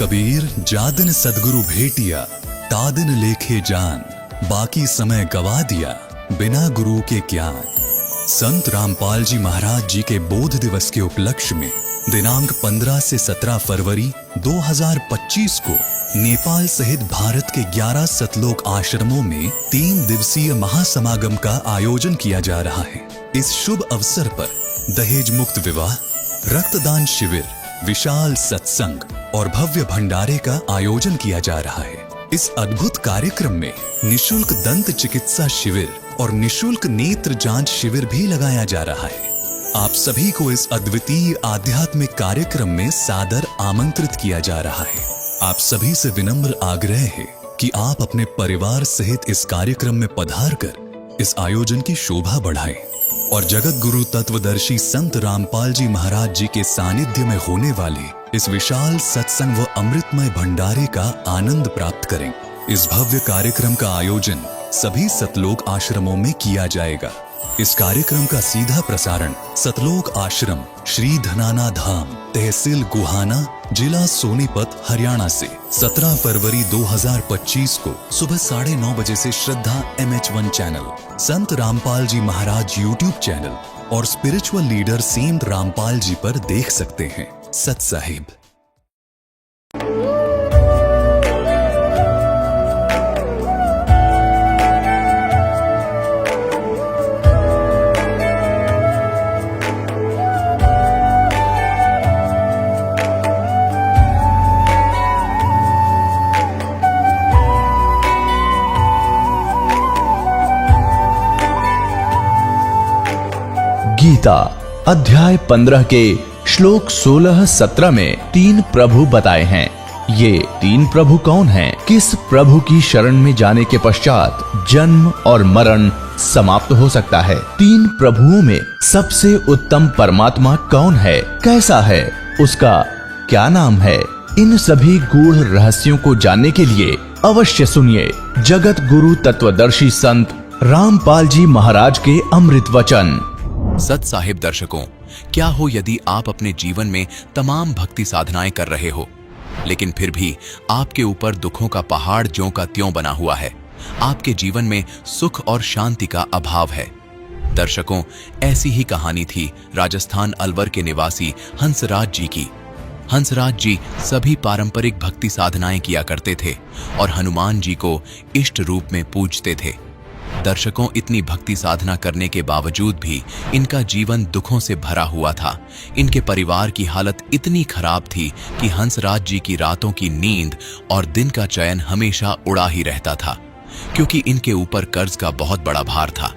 कबीर जादिन सदगुरु भेटिया, तादिन लेखे जान, बाकी समय गवा दिया बिना गुरु के ज्ञान। संत रामपाल जी महाराज जी के बोध दिवस के उपलक्ष्य में दिनांक 15 से 17 फरवरी 2025 को नेपाल सहित भारत के 11 सतलोक आश्रमों में 3 दिवसीय महासमागम का आयोजन किया जा रहा है। इस शुभ अवसर पर दहेज मुक्त विवाह, रक्तदान शिविर, विशाल सत्संग और भव्य भंडारे का आयोजन किया जा रहा है। इस अद्भुत कार्यक्रम में निशुल्क दंत चिकित्सा शिविर और निशुल्क नेत्र जांच शिविर भी लगाया जा रहा है। आप सभी को इस अद्वितीय आध्यात्मिक कार्यक्रम में सादर आमंत्रित किया जा रहा है। आप सभी से विनम्र आग्रह है कि आप अपने परिवार सहित इस कार्यक्रम में पधार कर इस आयोजन की शोभा बढ़ाएं और जगत गुरु तत्वदर्शी संत रामपाल जी महाराज जी के सानिध्य में होने वाले इस विशाल सत्संग व अमृतमय भंडारे का आनंद प्राप्त करें। इस भव्य कार्यक्रम का आयोजन सभी सतलोक आश्रमों में किया जाएगा। इस कार्यक्रम का सीधा प्रसारण सतलोक आश्रम श्री धनाना धाम, तहसील गुहाना, जिला सोनीपत, हरियाणा से 17 फरवरी 2025 को सुबह 9:30 बजे से श्रद्धा MH1 चैनल, संत रामपाल जी महाराज YouTube चैनल और spiritual leader Saint Rampal ji पर देख सकते हैं। सत साहिब। गीता अध्याय 15 के श्लोक 16-17 में 3 प्रभु बताए हैं। ये 3 प्रभु कौन हैं? किस प्रभु की शरण में जाने के पश्चात जन्म और मरण समाप्त हो सकता है? 3 प्रभुओं में सबसे उत्तम परमात्मा कौन है? कैसा है? उसका क्या नाम है? इन सभी गूढ़ रहस्यों को जानने के लिए अवश्य सुनिए जगत गुरु तत्वदर्शी संत रामपाल जी महाराज के अमृत वचन। सत साहिब दर्शकों, क्या हो यदि आप अपने जीवन में तमाम भक्ति साधनाएं कर रहे हो, लेकिन फिर भी आपके ऊपर दुखों का पहाड़ ज्यों का त्यों बना हुआ है। आपके जीवन में सुख और शांति का अभाव है। दर्शकों, ऐसी ही कहानी थी राजस्थान अलवर के निवासी हंसराज जी की। हंसराज जी सभी पारंपरिक भक्ति साधनाएं किया करते थे और हनुमान जी को इष्ट रूप में पूजते थे। दर्शकों, इतनी भक्ति साधना करने के बावजूद भी इनका जीवन दुखों से भरा हुआ था। इनके परिवार की हालत इतनी खराब थी कि हंसराज जी की रातों की नींद और दिन का चयन हमेशा उड़ा ही रहता था, क्योंकि इनके ऊपर कर्ज का बहुत बड़ा भार था।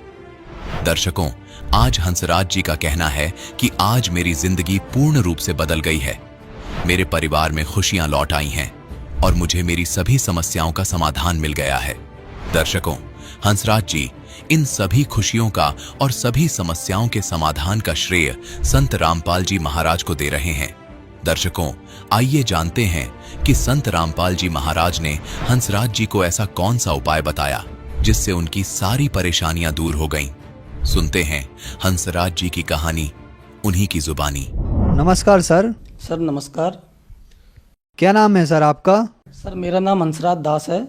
दर्शकों, आज हंसराज जी का कहना है कि आज मेरी जिंदगी पूर्ण रूप से बदल गई है। मेरे परिवार में खुशियां लौट आई हैं और मुझे मेरी सभी समस्याओं का समाधान मिल गया है। दर्शकों, हंसराज जी इन सभी खुशियों का और सभी समस्याओं के समाधान का श्रेय संत रामपाल जी महाराज को दे रहे हैं। दर्शकों, आइए जानते हैं कि संत रामपाल जी महाराज ने हंसराज जी को ऐसा कौन सा उपाय बताया जिससे उनकी सारी परेशानियां दूर हो गईं। सुनते हैं हंसराज जी की कहानी उन्हीं की जुबानी। नमस्कार सर। सर नमस्कार। क्या नाम है सर आपका? सर मेरा नाम हंसराज दास है।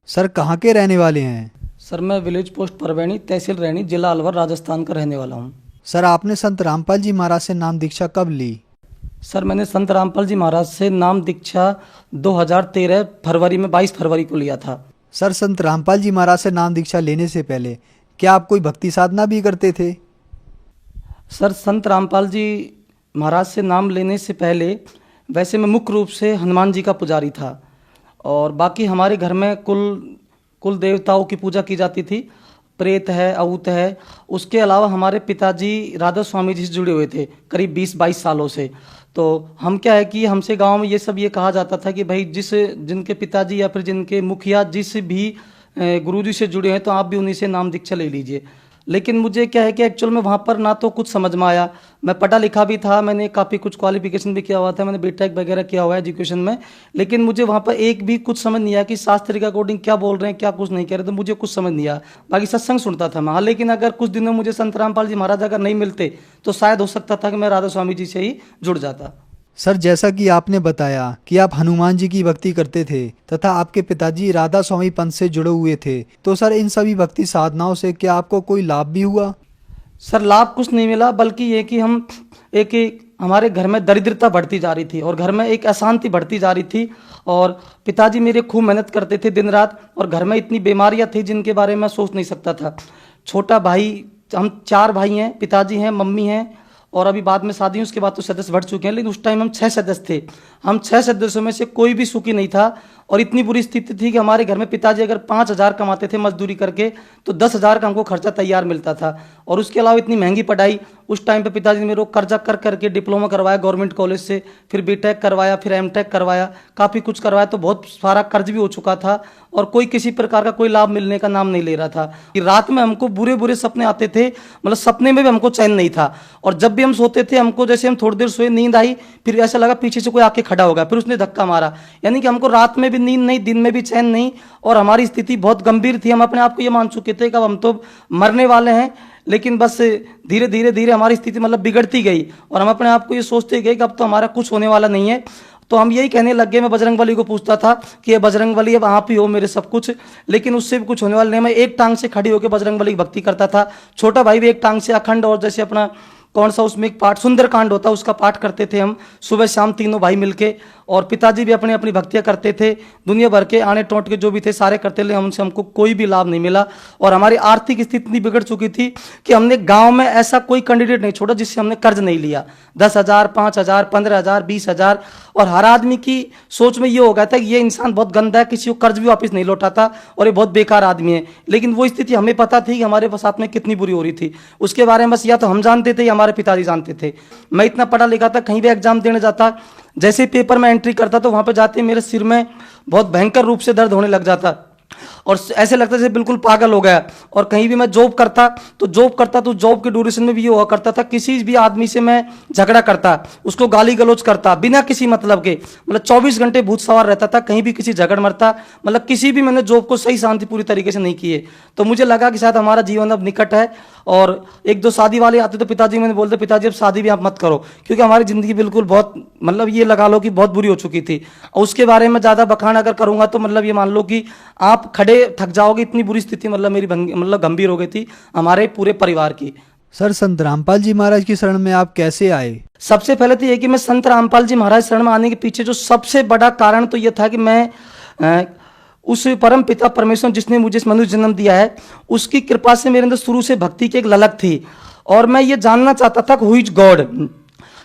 सर कहाँ के रहने वाले हैं? सर मैं विलेज पोस्ट परवैनी, तहसील रैनी, जिला अलवर, राजस्थान का रहने वाला हूँ। सर आपने संत रामपाल जी महाराज से नाम दीक्षा कब ली? सर मैंने संत रामपाल जी महाराज से नाम दीक्षा 2013 फरवरी में 22 फरवरी को लिया था। सर संत रामपाल जी महाराज से नाम दीक्षा लेने से पहले क्या आप कोई भक्ति साधना भी करते थे? सर संत रामपाल जी महाराज से नाम लेने से पहले वैसे मैं मुख्य रूप से हनुमान जी का पुजारी था और बाकी हमारे घर में कुल देवताओं की पूजा की जाती थी। प्रेत है, अऊत है। उसके अलावा हमारे पिताजी राधा स्वामी जी से जुड़े हुए थे करीब 20-22 सालों से। तो हम क्या है कि हमसे गांव में ये कहा जाता था कि भाई जिनके पिताजी या फिर जिनके मुखिया जिस भी गुरुजी से जुड़े हैं तो आप भी उन्हीं से नाम दीक्षा ले लीजिए। लेकिन मुझे क्या है कि एक्चुअल में वहाँ पर ना तो कुछ समझ में आया। मैं पढ़ा लिखा भी था, मैंने काफ़ी कुछ क्वालिफिकेशन भी किया हुआ था, मैंने बीटेक वगैरह किया हुआ है एजुकेशन में, लेकिन मुझे वहाँ पर एक भी कुछ समझ नहीं आया कि शास्त्र के अकॉर्डिंग क्या बोल रहे हैं, क्या कुछ नहीं कह रहे, तो मुझे कुछ समझ नहीं आया। बाकी सत्संग सुनता था मैं, हाँ, लेकिन अगर कुछ दिनों मुझे संत रामपाल जी महाराज अगर नहीं मिलते तो शायद हो सकता था कि मैं राधा स्वामी जी से ही जुड़ जाता। सर, जैसा कि आपने बताया कि आप हनुमान जी की भक्ति करते थे तथा आपके पिताजी राधा स्वामी पंथ से जुड़े हुए थे, तो सर इन सभी भक्ति साधनाओं से क्या आपको कोई लाभ भी हुआ? सर लाभ कुछ नहीं मिला, बल्कि ये कि हम एक हमारे घर में दरिद्रता बढ़ती जा रही थी और घर में एक अशांति बढ़ती जा रही थी। और पिताजी मेरे खूब मेहनत करते थे दिन रात, और घर में इतनी बीमारियां थी जिनके बारे में मैं सोच नहीं सकता था। छोटा भाई, हम 4 भाई हैं, पिताजी हैं, मम्मी हैं, और अभी बाद में शादी हुई, उसके बाद तो सदस्य बढ़ चुके हैं, लेकिन उस टाइम हम 6 सदस्य थे। हम 6 सदस्यों में से कोई भी सुखी नहीं था, और इतनी बुरी स्थिति थी कि हमारे घर में पिताजी अगर 5,000 कमाते थे मजदूरी करके, तो 10,000 का हमको खर्चा तैयार मिलता था। और उसके अलावा इतनी महंगी पढ़ाई, उस टाइम पे पिताजी ने मेरे को कर्जा कर करके डिप्लोमा करवाया गवर्नमेंट कॉलेज से, फिर बीटेक करवाया, फिर एमटेक करवाया, काफ़ी कुछ करवाया, तो बहुत सारा कर्ज भी हो चुका था, और कोई किसी प्रकार का कोई लाभ मिलने का नाम नहीं ले रहा था। कि रात में हमको बुरे बुरे सपने आते थे, मतलब सपने में भी हमको चैन नहीं था। और जब भी हम सोते थे, हमको जैसे हम थोड़ी देर सोए, नींद आई, फिर ऐसा लगा पीछे से कोई आके खड़ा हो गया, फिर उसने धक्का मारा। यानी कि हमको रात में भी नींद नहीं, दिन में भी चैन नहीं, और हमारी स्थिति बहुत गंभीर थी। हम अपने आप को ये मान चुके थे कि अब हम तो मरने वाले हैं। लेकिन बस धीरे धीरे धीरे हमारी स्थिति मतलब बिगड़ती गई, और हम अपने आप को ये सोचते गए कि अब तो हमारा कुछ होने वाला नहीं है। तो हम यही कहने लग गए, मैं बजरंगबली को पूछता था कि ये बजरंगबली अब आप ही हो मेरे सब कुछ, लेकिन उससे भी कुछ होने वाला नहीं। मैं एक टांग से खड़ी होकर बजरंगबली की भक्ति करता था, छोटा भाई भी एक टांग से अखंड, और जैसे अपना कौन सा उसमें एक पाठ सुंदरकांड होता है उसका पाठ करते थे हम सुबह शाम तीनों भाई मिलके। और पिताजी भी अपनी अपनी भक्तियां करते थे, दुनिया भर के आने टोट के जो भी थे सारे करते थे। हमसे हमको कोई भी लाभ नहीं मिला, और हमारी आर्थिक स्थिति इतनी बिगड़ चुकी थी कि हमने गांव में ऐसा कोई कैंडिडेट नहीं छोड़ा जिससे हमने कर्ज नहीं लिया। 10,000, 5,000, 15,000, 20,000, और हर आदमी की सोच में ये हो गया था कि ये इंसान बहुत गंदा है, किसी को कर्ज भी वापस नहीं लौटाता, और ये बहुत बेकार आदमी है। लेकिन वो स्थिति हमें पता थी कि हमारे साथ में कितनी बुरी हो रही थी। उसके बारे में बस या तो हम जानते थे या हमारे पिताजी जानते थे। मैं इतना पढ़ा लिखा था, कहीं भी एग्जाम देने जाता, जैसे पेपर में एंट्री करता तो वहां पे जाते मेरे सिर में बहुत भयंकर रूप से दर्द होने लग जाता, और ऐसे लगता जैसे बिल्कुल पागल हो गया। और कहीं भी मैं जॉब करता तो जॉब के ड्यूरेशन में भी ये हुआ करता था, किसी भी आदमी से मैं झगड़ा करता, उसको गाली गलौज करता बिना किसी मतलब के, मतलब 24 घंटे भूत सवार रहता था, कहीं भी किसी झगड़ मरता, मतलब किसी भी मैंने जॉब को सही शांति पूरी तरीके से नहीं किए। तो मुझे लगा कि शायद हमारा जीवन अब निकट है। और 1-2 शादी वाले आते तो पिताजी मैंने बोलते, पिताजी अब शादी भी आप मत करो, क्योंकि हमारी जिंदगी बिल्कुल बहुत मतलब ये लगा लो कि बहुत बुरी हो चुकी थी। और उसके बारे में ज़्यादा बखान अगर करूंगा तो मतलब ये मान लो कि आप खड़े थक जाओगे, इतनी बुरी स्थिति मतलब मेरी मतलब गंभीर हो गई थी हमारे पूरे परिवार की। सर, संत रामपाल जी महाराज की शरण में आप कैसे आए? सबसे पहले तो ये कि मैं संत रामपाल जी महाराज शरण में आने के पीछे जो सबसे बड़ा कारण तो ये था कि मैं उस परम पिता परमेश्वर जिसने मुझे इस मनुष्य जन्म दिया है, उसकी कृपा से मेरे अंदर शुरू से भक्ति की एक ललक थी। और मैं ये जानना चाहता था हु इज गॉड,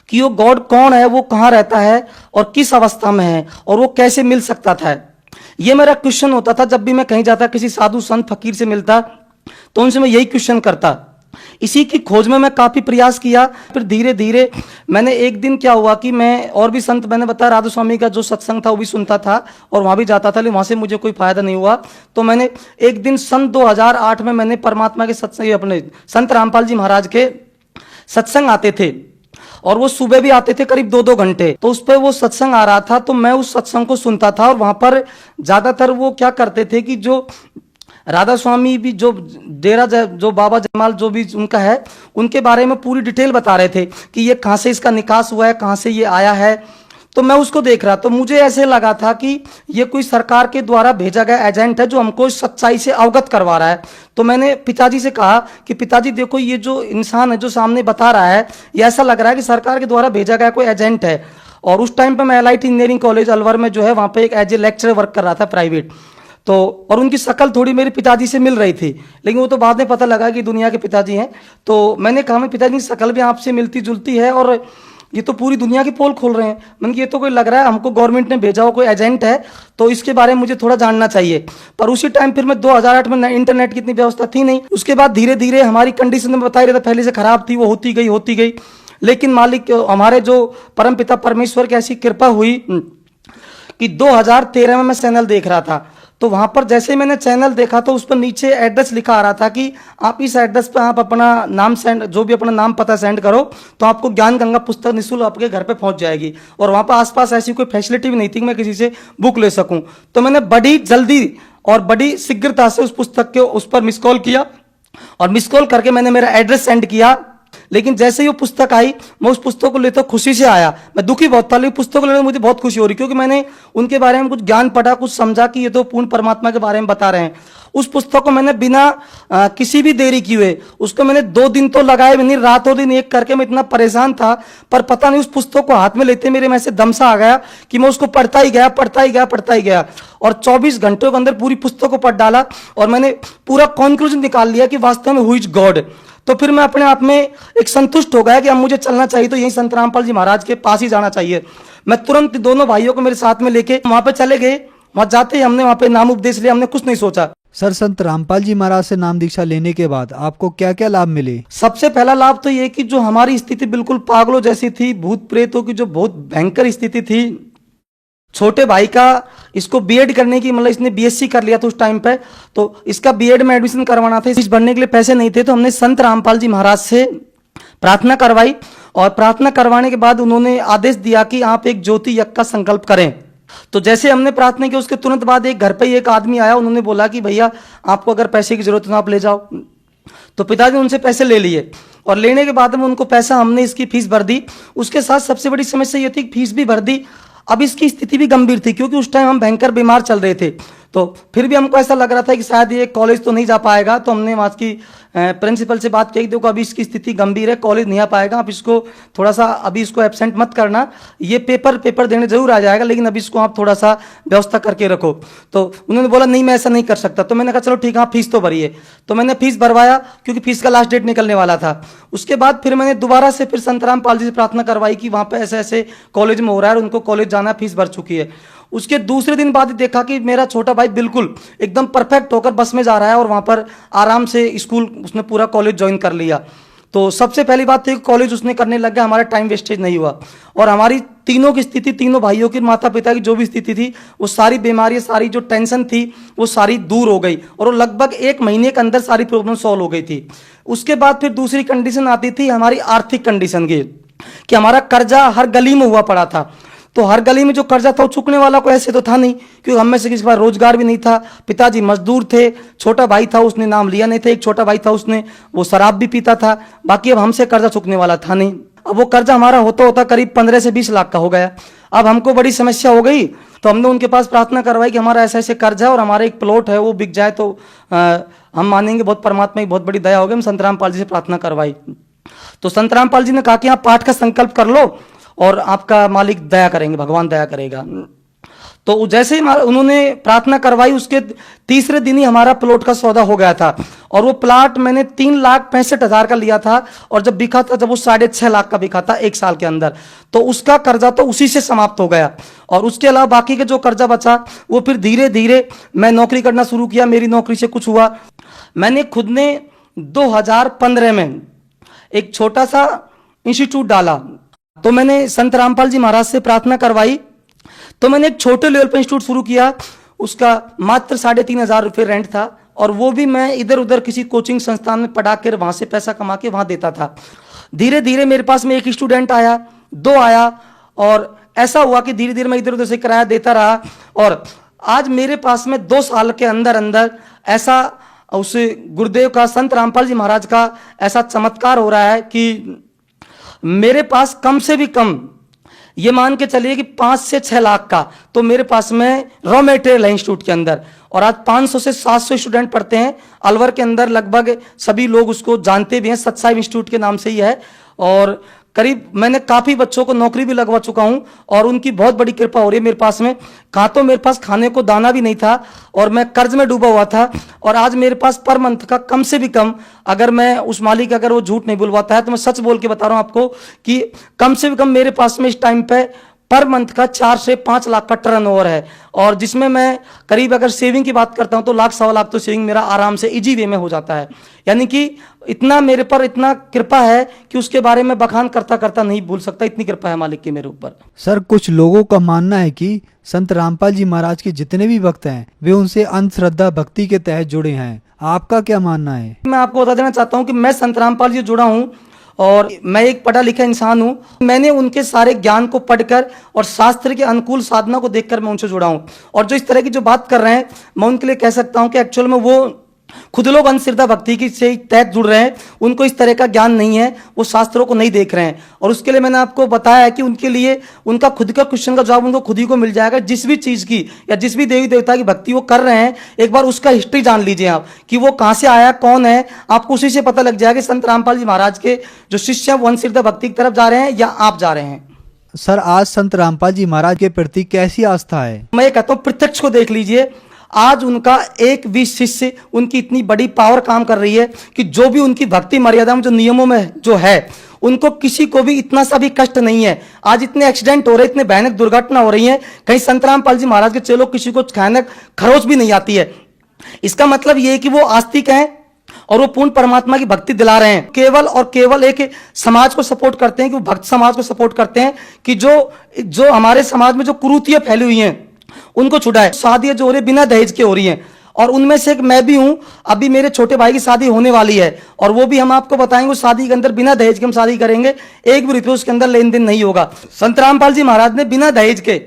कि वो गॉड कौन है, वो कहाँ रहता है और किस अवस्था में है, और वो कैसे मिल सकता था। ये मेरा क्वेश्चन होता था जब भी मैं कहीं जाता, किसी साधु संत फकीर से मिलता तो उनसे मैं यही क्वेश्चन करता। इसी की खोज में मैं काफी प्रयास किया। फिर धीरे धीरे मैंने एक दिन क्या हुआ कि मैं और भी संत, मैंने बताया राधा स्वामी का जो सत्संग था वो भी सुनता था और वहां भी जाता था, लेकिन वहां से मुझे कोई फायदा नहीं हुआ। तो मैंने एक दिन सन 2008 में मैंने परमात्मा के सत्संग, अपने संत रामपाल जी महाराज के सत्संग आते थे और वो सुबह भी आते थे करीब 2-2 घंटे। तो उस पर वो सत्संग आ रहा था तो मैं उस सत्संग को सुनता था। और वहां पर ज्यादातर वो क्या करते थे कि जो राधा स्वामी भी, जो डेरा जो बाबा जयमाल जो भी उनका है, उनके बारे में पूरी डिटेल बता रहे थे कि ये कहां से इसका निकास हुआ है, कहां से ये आया है। तो मैं उसको देख रहा, तो मुझे ऐसे लगा था कि ये कोई सरकार के द्वारा भेजा गया एजेंट है जो हमको इस सच्चाई से अवगत करवा रहा है। तो मैंने पिताजी से कहा कि पिताजी देखो, ये जो इंसान है जो सामने बता रहा है, ये ऐसा लग रहा है कि सरकार के द्वारा भेजा गया कोई एजेंट है। और उस टाइम पर मैं LIT इंजीनियरिंग कॉलेज अलवर में जो है वहां पर एक एज ए लेक्चरर वर्क कर रहा था प्राइवेट। तो और उनकी शक्ल थोड़ी मेरे पिताजी से मिल रही थी, लेकिन वो तो बाद में पता लगा कि दुनिया के पिताजी हैं। तो मैंने कहा मैं पिताजी की शक्ल भी आपसे मिलती जुलती है और ये तो पूरी दुनिया की पोल खोल रहे हैं। मैंने कहा ये तो कोई लग रहा है हमको गवर्नमेंट ने भेजा हो, कोई एजेंट है, तो इसके बारे में मुझे थोड़ा जानना चाहिए। पर उसी टाइम फिर मैं 2008 में इंटरनेट की इतनी व्यवस्था थी नहीं। उसके बाद धीरे धीरे हमारी कंडीशन में बताई रहा था पहले से खराब थी, वो होती गई। लेकिन मालिक हमारे जो परम पिता परमेश्वर की ऐसी कृपा हुई कि 2013 में मैं चैनल देख रहा था। तो वहां पर जैसे मैंने चैनल देखा तो उस पर नीचे एड्रेस लिखा आ रहा था कि आप इस एड्रेस पर आप अपना नाम सेंड, जो भी अपना नाम पता सेंड करो तो आपको ज्ञान गंगा पुस्तक निःशुल्क आपके घर पे पहुंच जाएगी। और वहां पर आसपास ऐसी कोई फैसिलिटी भी नहीं थी कि मैं किसी से बुक ले सकूं। तो मैंने बड़ी जल्दी और बड़ी शीघ्रता से उस पुस्तक के उस पर मिस कॉल किया और मिस कॉल करके मैंने मेरा एड्रेस सेंड किया लेकिन जैसे ही वो पुस्तक आई, मैं उस पुस्तक को लेते खुशी से आया। मैं दुखी बहुत था, लेकिन पुस्तक को लेने में मुझे बहुत खुशी हो रही, क्योंकि मैंने उनके बारे में कुछ ज्ञान पढ़ा, कुछ समझा कि ये तो पूर्ण परमात्मा के बारे में बता रहे हैं। उस पुस्तक को मैंने बिना किसी भी देरी किए उसको मैंने 2 दिन तो लगाए भी नहीं, रात और दिन एक करके मैं इतना परेशान था, पर पता नहीं उस पुस्तक को हाथ में लेते मेरे में से दम सा आ गया कि मैं उसको पढ़ता ही गया और 24 घंटों के अंदर पूरी पुस्तक को पढ़ डाला और मैंने पूरा कंक्लूजन निकाल लिया कि वास्तव में हु इज गॉड। तो फिर मैं अपने आप में एक संतुष्ट हो गया कि अब मुझे चलना चाहिए, तो यही संत रामपाल जी महाराज के पास ही जाना चाहिए। मैं तुरंत दोनों भाइयों को मेरे साथ में लेके वहां पे चले गए। वहां जाते ही हमने वहां पे नाम उपदेश लिया, हमने कुछ नहीं सोचा। सर, संत रामपाल जी महाराज से नाम दीक्षा लेने के बाद आपको क्या क्या लाभ मिले? सबसे पहला लाभ तो ये कि जो हमारी स्थिति बिल्कुल पागलों जैसी थी, भूत प्रेतों की जो बहुत भयंकर स्थिति थी, छोटे भाई का इसको बीएड करने की, मतलब इसने बीएससी कर लिया था उस टाइम पे, तो इसका बीएड में एडमिशन करवाना था, इस भरने के लिए पैसे नहीं थे, तो हमने संत रामपाल जी महाराज से प्रार्थना करवाई और प्रार्थना करवाने के बाद उन्होंने आदेश दिया कि आप एक ज्योति यज्ञ का संकल्प करें। तो जैसे हमने प्रार्थना की उसके तुरंत बाद एक घर पे ही एक आदमी आया, उन्होंने बोला कि भैया आपको अगर पैसे की जरूरत है तो आप ले जाओ। तो पिताजी ने उनसे पैसे ले लिए और लेने के बाद में उनको पैसा, हमने इसकी फीस भर दी। उसके साथ सबसे बड़ी समस्या ये थी कि फीस भी भर दी। अब इसकी स्थिति भी गंभीर थी क्योंकि उस टाइम हम भयंकर बीमार चल रहे थे, तो फिर भी हमको ऐसा लग रहा था कि शायद ये कॉलेज तो नहीं जा पाएगा। तो हमने वहाँ की प्रिंसिपल से बात की, देखो अभी इसकी स्थिति गंभीर है, कॉलेज नहीं आ पाएगा, आप इसको थोड़ा सा अभी इसको एब्सेंट मत करना, ये पेपर देने जरूर आ जाएगा, लेकिन अभी इसको आप थोड़ा सा व्यवस्था करके रखो। तो उन्होंने बोला नहीं मैं ऐसा नहीं कर सकता। तो मैंने कहा चलो ठीक है, आप फीस तो भरिए। तो मैंने फीस भरवाया क्योंकि फीस का लास्ट डेट निकलने वाला था। उसके बाद फिर मैंने दोबारा से फिर संत रामपाल जी से प्रार्थना करवाई कि वहाँ पे ऐसे ऐसे कॉलेज में हो रहा है और उनको कॉलेज जाना, फीस भर चुकी है। उसके दूसरे दिन बाद देखा कि मेरा छोटा भाई बिल्कुल एकदम परफेक्ट होकर बस में जा रहा है और वहां पर आराम से स्कूल, उसने पूरा कॉलेज ज्वाइन कर लिया। तो सबसे पहली बात थी कॉलेज उसने करने लग गया, हमारा टाइम वेस्टेज नहीं हुआ और हमारी तीनों की स्थिति, तीनों भाइयों की, माता पिता की जो भी स्थिति थी, वो सारी बीमारी, सारी जो टेंशन थी वो सारी दूर हो गई और वो लगभग 1 महीने के अंदर सारी प्रॉब्लम सॉल्व हो गई थी। उसके बाद फिर दूसरी कंडीशन आती थी हमारी आर्थिक कंडीशन की, कि हमारा कर्जा हर गली में हुआ पड़ा था। तो हर गली में जो कर्जा था वो चुकने वाला को ऐसे तो था नहीं, क्योंकि हम में से किसी पर रोजगार भी नहीं था, पिताजी मजदूर थे, छोटा भाई था उसने नाम लिया नहीं था, एक छोटा भाई था उसने वो शराब भी पीता था, बाकी अब हमसे कर्जा चुकने वाला था नहीं। अब वो कर्जा हमारा होता होता करीब 15 से 20 लाख का हो गया। अब हमको बड़ी समस्या हो गई, तो हमने उनके पास प्रार्थना करवाई कि हमारा ऐसा ऐसे कर्जा है और हमारा एक प्लॉट है वो बिक जाए तो हम मानेंगे बहुत परमात्मा की बहुत बड़ी दया होगी। हम संत रामपाल जी से प्रार्थना करवाई तो संत रामपाल जी ने कहा कि आप पाठ का संकल्प कर लो और आपका मालिक दया करेंगे, भगवान दया करेगा। तो जैसे ही उन्होंने प्रार्थना करवाई उसके तीसरे दिन ही हमारा प्लॉट का सौदा हो गया था और वो प्लाट मैंने 3,65,000 का लिया था और जब बिका था, जब वो 6.5 लाख का बिका था 1 साल के अंदर, तो उसका कर्जा तो उसी से समाप्त हो गया। और उसके अलावा बाकी के जो कर्जा बचा वो फिर धीरे धीरे मैं नौकरी करना शुरू किया, मेरी नौकरी से कुछ हुआ। मैंने खुद ने 2015 में एक छोटा सा इंस्टीट्यूट डाला, तो मैंने संत रामपाल जी महाराज से प्रार्थना करवाई, तो मैंने एक छोटे लेवल पर इंस्टीट्यूट शुरू किया। उसका मात्र 3,500 रुपये रेंट था और वो भी मैं इधर उधर किसी कोचिंग संस्थान में पढ़ा कर वहां से पैसा कमा के वहां देता था। धीरे धीरे मेरे पास में 1 स्टूडेंट आया, 2 आया और ऐसा हुआ कि धीरे धीरे मैं इधर उधर से किराया देता रहा और आज मेरे पास में 2 साल के अंदर अंदर ऐसा उस गुरुदेव का, संत रामपाल जी महाराज का ऐसा चमत्कार हो रहा है कि मेरे पास कम से भी कम ये मान के चलिए कि 5 से 6 लाख का तो मेरे पास में रॉ मटेरियल है इंस्टीट्यूट के अंदर और आज 500 से 700 स्टूडेंट पढ़ते हैं। अलवर के अंदर लगभग सभी लोग उसको जानते भी हैं, सतसाई इंस्टीट्यूट के नाम से ही है और करीब मैंने काफी बच्चों को नौकरी भी लगवा चुका हूं और उनकी बहुत बड़ी कृपा हो रही है मेरे पास में। कहाँ तो मेरे पास खाने को दाना भी नहीं था और मैं कर्ज में डूबा हुआ था और आज मेरे पास पर मंथ का कम से भी कम, अगर मैं उस मालिक अगर वो झूठ नहीं बुलवाता है तो मैं सच बोल के बता रहा हूं आपको कि कम से भी कम मेरे पास में इस टाइम पे पर मंथ का 4 से 5 लाख का टर्नओवर है और जिसमें मैं करीब अगर सेविंग की बात करता हूं तो 1,00,000 लाख तो सेविंग मेरा आराम से इजी वे में हो जाता है। यानी कि इतना मेरे पर इतना कृपा है कि उसके बारे में बखान करता करता नहीं भूल सकता, इतनी कृपा है मालिक की मेरे ऊपर। सर, कुछ लोगों का मानना है कि संत रामपाल जी महाराज के जितने भी भक्त हैं वे उनसे अंधश्रद्धा भक्ति के तहत जुड़े हैं, आपका क्या मानना है? मैं आपको बता देना चाहता हूँ कि मैं संत रामपाल जी जुड़ा हूँ और मैं एक पढ़ा लिखा इंसान हूं। मैंने उनके सारे ज्ञान को पढ़कर और शास्त्र के अनुकूल साधना को देखकर मैं उनसे जुड़ा हूं और जो इस तरह की जो बात कर रहे हैं मैं उनके लिए कह सकता हूं कि एक्चुअल में वो खुद लोग अंधश्रद्धा भक्ति की से तहत जुड़ रहे हैं, उनको इस तरह का ज्ञान नहीं है, वो शास्त्रों को नहीं देख रहे हैं। और उसके लिए मैंने आपको बताया है कि उनके लिए उनका खुद का क्वेश्चन का जवाब उनको खुद ही को मिल जाएगा। जिस भी चीज़ की या जिस भी देवी देवता की भक्ति वो कर रहे हैं, एक बार उसका हिस्ट्री जान लीजिए आप कि वो कहाँ से आया, कौन है, आपको उसी से पता लग जाएगा कि संत रामपाल जी महाराज के जो शिष्य हैं वो अंधश्रद्धा भक्ति की तरफ जा रहे हैं या आप जा रहे हैं। सर, आज संत रामपाल जी महाराज के प्रति कैसी आस्था है? मैं ये कहता हूँ प्रत्यक्ष को देख लीजिए। आज उनका एक भी शिष्य, उनकी इतनी बड़ी पावर काम कर रही है कि जो भी उनकी भक्ति मर्यादा में जो नियमों में जो है, उनको किसी को भी इतना सा भी कष्ट नहीं है। आज इतने एक्सीडेंट हो रहे, इतने भयानक दुर्घटना हो रही हैं, कहीं संत रामपाल जी महाराज के चेलों किसी को भयानक खरोच भी नहीं आती है। इसका मतलब ये है कि वो आस्तिक हैं और वो पूर्ण परमात्मा की भक्ति दिला रहे हैं। केवल और केवल एक समाज को सपोर्ट करते हैं कि वो भक्त समाज को सपोर्ट करते हैं कि जो हमारे समाज में जो कुरीतियां फैली हुई हैं उनको छुड़ाए। शादियां जो हो रही बिना दहेज के हो रही हैं, और उनमें से एक मैं भी हूं। अभी मेरे छोटे भाई की शादी होने वाली है और वो भी हम आपको बताएंगे, उस शादी के अंदर बिना दहेज के हम शादी करेंगे, एक भी रुपये उसके अंदर लेन देन नहीं होगा। संत रामपाल जी महाराज ने बिना दहेज के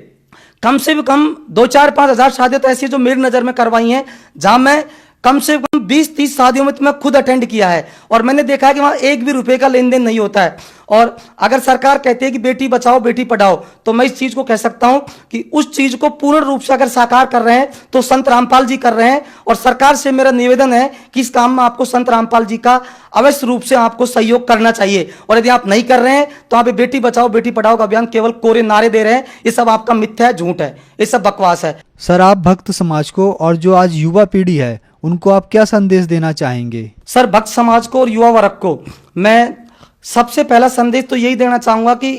कम से भी कम 2-4-5 हजार शादियां तो ऐसी जो मेरी नजर में करवाई हैं, जहां मैं कम से कम 20-30 शादियों में तो मैं खुद अटेंड किया है और मैंने देखा है कि वहां एक भी रुपए का लेन देन नहीं होता है। और अगर सरकार कहती है कि बेटी बचाओ बेटी पढ़ाओ, तो मैं इस चीज को कह सकता हूं कि उस चीज को पूर्ण रूप से अगर साकार कर रहे हैं तो संत रामपाल जी कर रहे हैं। और सरकार से मेरा निवेदन है कि इस काम में आपको संत रामपाल जी का अवश्य रूप से आपको सहयोग करना चाहिए। और यदि आप नहीं कर रहे हैं तो आप बेटी बचाओ बेटी पढ़ाओ का अभियान केवल कोरे नारे दे रहे हैं। ये सब आपका मिथ्या है, झूठ है, ये सब बकवास है। सर, आप भक्त समाज को और जो आज युवा पीढ़ी है उनको आप क्या संदेश देना चाहेंगे? सर, भक्त समाज को और युवा वर्ग को मैं सबसे पहला संदेश तो यही देना चाहूंगा कि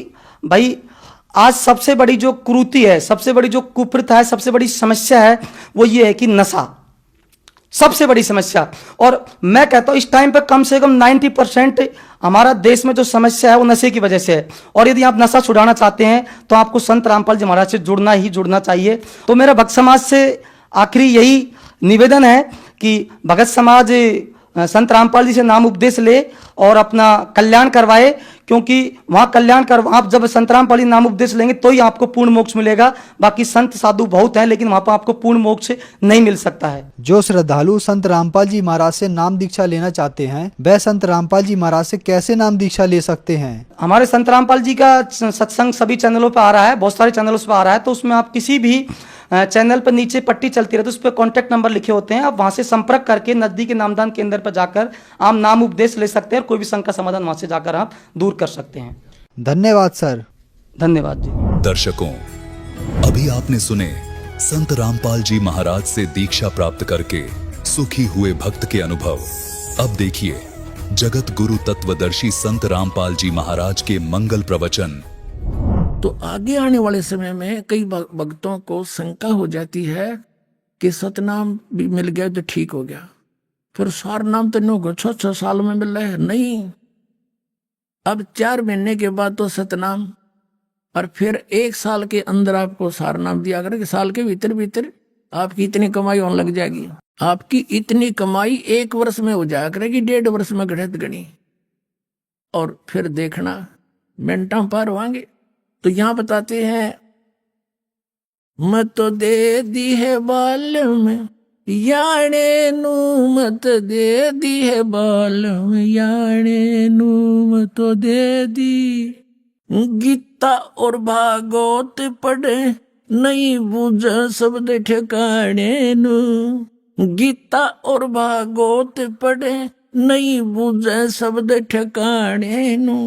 भाई आज सबसे बड़ी जो कुरीति है, सबसे बड़ी जो कुप्रथा है, सबसे बड़ी समस्या है वो ये है कि नशा सबसे बड़ी समस्या। और मैं कहता हूं इस टाइम पे कम से कम 90% हमारा देश में जो समस्या है वो नशे की वजह से है। और यदि आप नशा छुड़ाना चाहते हैं तो आपको संत रामपाल जी महाराज से जुड़ना ही जुड़ना चाहिए। तो मेरा भक्त समाज से आखिरी यही निवेदन है कि भगत समाज संत रामपाल जी से नाम उपदेश ले और अपना कल्याण करवाए, क्योंकि वहां कल्याण कर आप जब संत रामपाल जी नाम उपदेश लेंगे तो ही आपको पूर्ण मोक्ष मिलेगा। बाकी संत साधु बहुत हैं लेकिन वहां पर आपको पूर्ण मोक्ष नहीं मिल सकता है। जो श्रद्धालु संत रामपाल जी महाराज से नाम दीक्षा लेना चाहते हैं वह संत रामपाल जी महाराज से कैसे नाम दीक्षा ले सकते हैं? हमारे संत रामपाल जी का सत्संग सभी चैनलों पर आ रहा है, बहुत सारे चैनलों पर आ रहा है। तो उसमें आप किसी भी चैनल पर नीचे पट्टी चलती रहती है, उस पर कॉन्टैक्ट नंबर लिखे होते हैं। आप वहां से संपर्क करके नजदीकी नामदान केंद्र पर जाकर आप नाम उपदेश ले सकते हैं और कोई भी शंका समाधान वहां से जाकर आप दूर कर सकते हैं। धन्यवाद सर। धन्यवाद जी। दर्शकों, अभी आपने सुने संत रामपाल जी महाराज से दीक्षा प्राप्त करके सुखी हुए भक्त के अनुभव। अब देखिए जगत गुरु तत्वदर्शी संत रामपाल जी महाराज के मंगल प्रवचन। तो आगे आने वाले समय में कई भक्तों को शंका हो जाती है कि सतनाम भी मिल गया तो ठीक हो गया, फिर सार नाम तो 9-6 साल में मिल रहा है। नहीं, अब 4 महीने के बाद तो सतनाम, और फिर 1 साल के अंदर आपको सार नाम दिया करें कि साल के भीतर भीतर आपकी इतनी कमाई होने लग जाएगी। आपकी इतनी कमाई 1 वर्ष में हो जाया करेगी, 1.5 वर्ष में घटत गणी, और फिर देखना मिनटा पार होंगे। तो यहां बताते हैं, मत दे दी है बाल में याने नू, मत दे दी है बाल में याने नू, मत दे दी। गीता और भागवत पढ़े नहीं बूझ शब्द ठिकाने नू, गीता और भागवत पढ़े नहीं बूझ शब्द ठिकाने नू।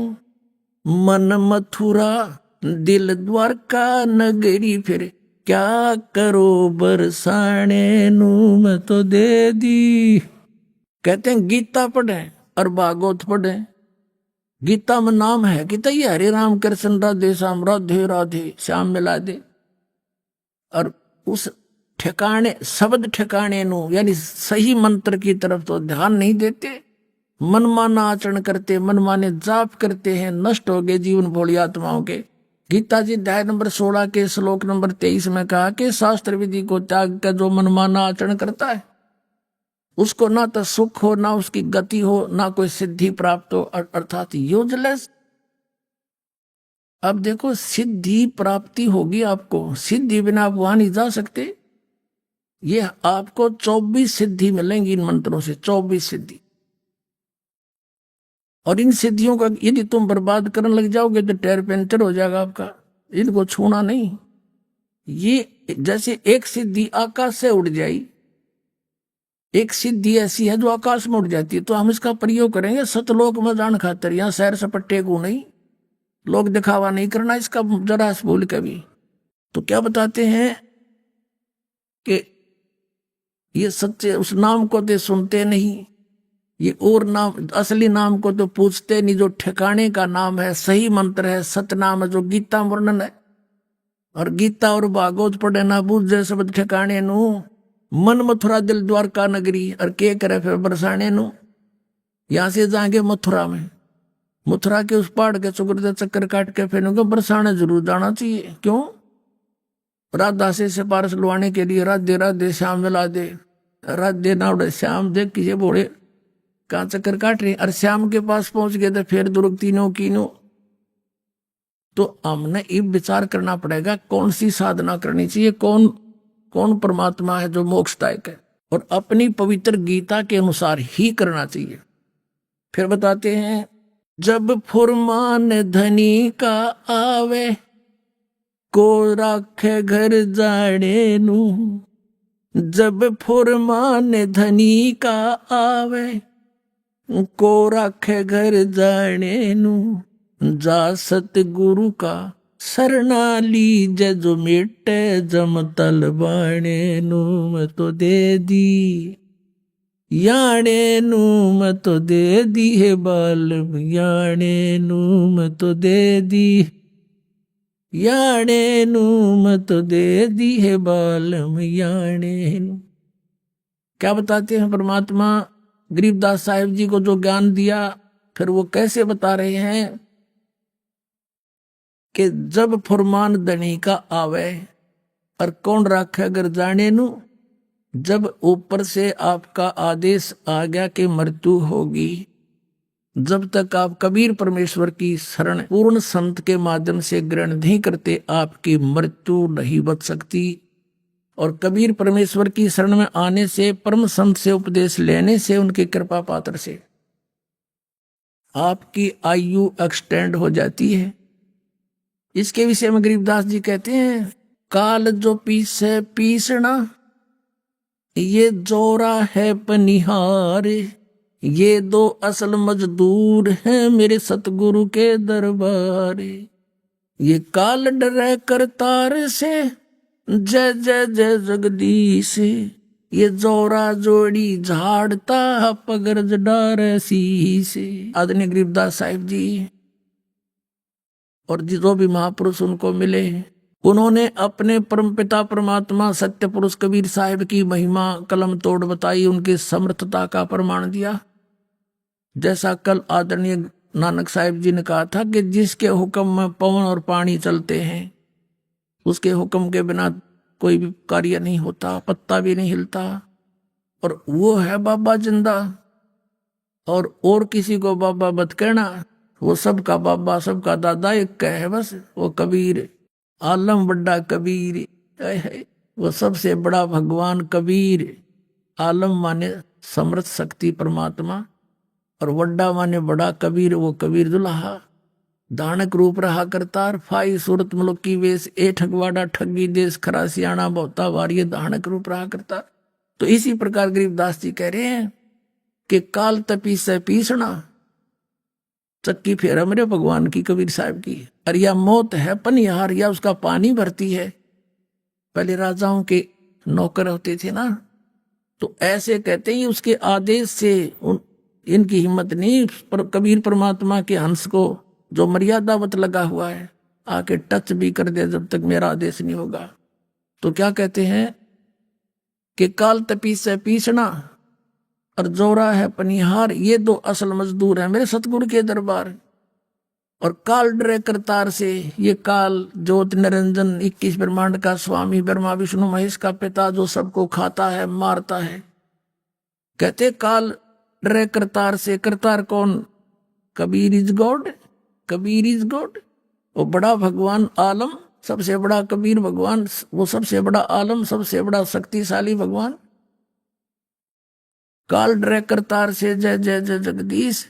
मन मथुरा दिल द्वारका नगरी, फिर क्या करो बरसाने नू, मैं तो दे दी। कहते हैं गीता पढ़े और भागवत पढ़े। गीता में नाम है कि तय हरे राम कृष्ण राधे श्याम राधे राधे श्याम मिला दे, और उस ठिकाने शब्द ठिकाने नू यानी सही मंत्र की तरफ तो ध्यान नहीं देते, मनमाना आचरण करते, मनमाने जाप करते हैं, नष्ट हो गए जीवन भोली आत्माओं के। गीता जी अध्याय नंबर 16 के श्लोक नंबर 23 में कहा कि शास्त्र विधि को त्याग कर जो मनमाना आचरण करता है उसको ना तो सुख हो, ना उसकी गति हो, ना कोई सिद्धि प्राप्त हो, अर्थात यूजलेस। अब देखो सिद्धि प्राप्ति होगी आपको, सिद्धि बिना आप वहां नहीं जा सकते। ये आपको 24 सिद्धि मिलेंगी इन मंत्रों से, 24 सिद्धि। और इन सिद्धियों का यदि तुम बर्बाद करने लग जाओगे तो टायर पंचर हो जाएगा आपका। इनको छूना नहीं। ये जैसे एक सिद्धि आकाश से उड़ जाई, एक सिद्धि ऐसी है जो आकाश में उड़ जाती है, तो हम इसका प्रयोग करेंगे सतलोक में जान खातर। यहां सैर सपट्टे को नहीं, लोग दिखावा नहीं करना इसका जरा से भूल कभी। तो क्या बताते हैं कि ये सच्चे उस नाम को तो सुनते नहीं, ये और नाम असली नाम को तो पूछते नहीं, जो ठिकाने का नाम है, सही मंत्र है, सतनाम है, जो गीता वर्णन है। और गीता और भागवत पढ़े ना बूझे शब्द ठिकाने नु, मन मथुरा दिल द्वारका नगरी। और के करे फिर बरसाने नु, यहां से जाएंगे मथुरा में, मथुरा के उस पहाड़ के चुकर चक्कर काट के फिर बरसाने जरूर जाना चाहिए। क्यों? राधा से पारस लुआने के लिए राधे राधे श्याम मिला दे, राधे नावड़े श्याम देख किसे बोले कहाँ चक्कर काट रहे। और श्याम के पास पहुंच गए तो फिर दुर्ग तीनों कीनों। तो हमने ये विचार करना पड़ेगा कौन सी साधना करनी चाहिए, कौन कौन परमात्मा है जो मोक्षदायक है, और अपनी पवित्र गीता के अनुसार ही करना चाहिए। फिर बताते हैं, जब फुरमान धनी का आवे, को राखे घर जाने नू। जब फुरमान धनी का आवे, को राखे घर जाने नू। जा सतगुरु का सरना लीजे, जो मिटे जम तल बाणे नू। मैं तो दे दी याणे नू, मैं तो दे दी है बाल याणे नू। मैं तो दे दी याणे नू, मैं तो दे दी है बाल याणे नू। क्या बताते हैं परमात्मा? गरीबदास साहिब जी को जो ज्ञान दिया, फिर वो कैसे बता रहे हैं कि जब फुरमान धनी का आवे, और कौन राखे अगर जाने नू। जब ऊपर से आपका आदेश आ गया कि मृत्यु होगी, जब तक आप कबीर परमेश्वर की शरण पूर्ण संत के माध्यम से ग्रहण नहीं करते, आपकी मृत्यु नहीं बच सकती। और कबीर परमेश्वर की शरण में आने से, परम संत से उपदेश लेने से, उनकी कृपा पात्र से आपकी आयु एक्सटेंड हो जाती है। इसके विषय में गरीबदास जी कहते हैं, काल जो पीसे पीसना, ये जोरा है पनिहार। ये दो असल मजदूर हैं मेरे सतगुरु के दरबार। ये काल डरे करतार से, जय जय जय जगदीश। ये जोरा जोड़ी झाड़ता, पगरज डार शीश। आदरणीय गरीबदास साहिब जी और जो भी महापुरुष उनको मिले, उन्होंने अपने परमपिता परमात्मा सत्य पुरुष कबीर साहिब की महिमा कलम तोड़ बताई, उनकी समर्थता का प्रमाण दिया। जैसा कल आदरणीय नानक साहिब जी ने कहा था कि जिसके हुक्म में पवन और पानी चलते हैं, उसके हुक्म के बिना कोई भी कार्य नहीं होता, पत्ता भी नहीं हिलता। और वो है बाबा जिंदा, और किसी को बाबा मत कहना। वो सबका बाबा, सबका दादा एक है बस, वो कबीर, आलम बड़ा कबीर। वो सबसे बड़ा भगवान कबीर। आलम माने समर्थ शक्ति परमात्मा, और वड्डा माने बड़ा कबीर, वो कबीर दुल्हा। दानक रूप रहा करतार, फाई सूरत मुल्क की वेश, ए ठगवाड़ा ठगी देश, खरा सियाणा बहुता वारिय, दानक रूप रहा करतार। तो इसी प्रकार गरीबदास जी कह रहे हैं कि काल तपी से पीसना, चक्की फेरा मेरे भगवान की, कबीर साहब की। और या मौत है पनिहार, या उसका पानी भरती है। पहले राजाओं के नौकर होते थे ना, तो ऐसे कहते हैं उसके आदेश से इनकी हिम्मत नहीं, पर कबीर परमात्मा के हंस को जो मर्यादावत लगा हुआ है, आके टच भी कर दे जब तक मेरा आदेश नहीं होगा। तो क्या कहते हैं कि काल तपी से पीसना, और जोरा है पनिहार। ये दो असल मजदूर हैं मेरे सतगुरु के दरबार। और काल डरे करतार से, ये काल ज्योत निरंजन 21 ब्रह्मांड का स्वामी, ब्रह्मा विष्णु महेश का पिता, जो सबको खाता है मारता है। कहते काल डरे करतार से। करतार कौन? Kabir is God, Kabir is God. वो बड़ा भगवान आलम, सबसे बड़ा कबीर भगवान, वो सबसे बड़ा आलम, सबसे बड़ा शक्तिशाली भगवान। काल डरे करतार से जय जय जय जगदीश,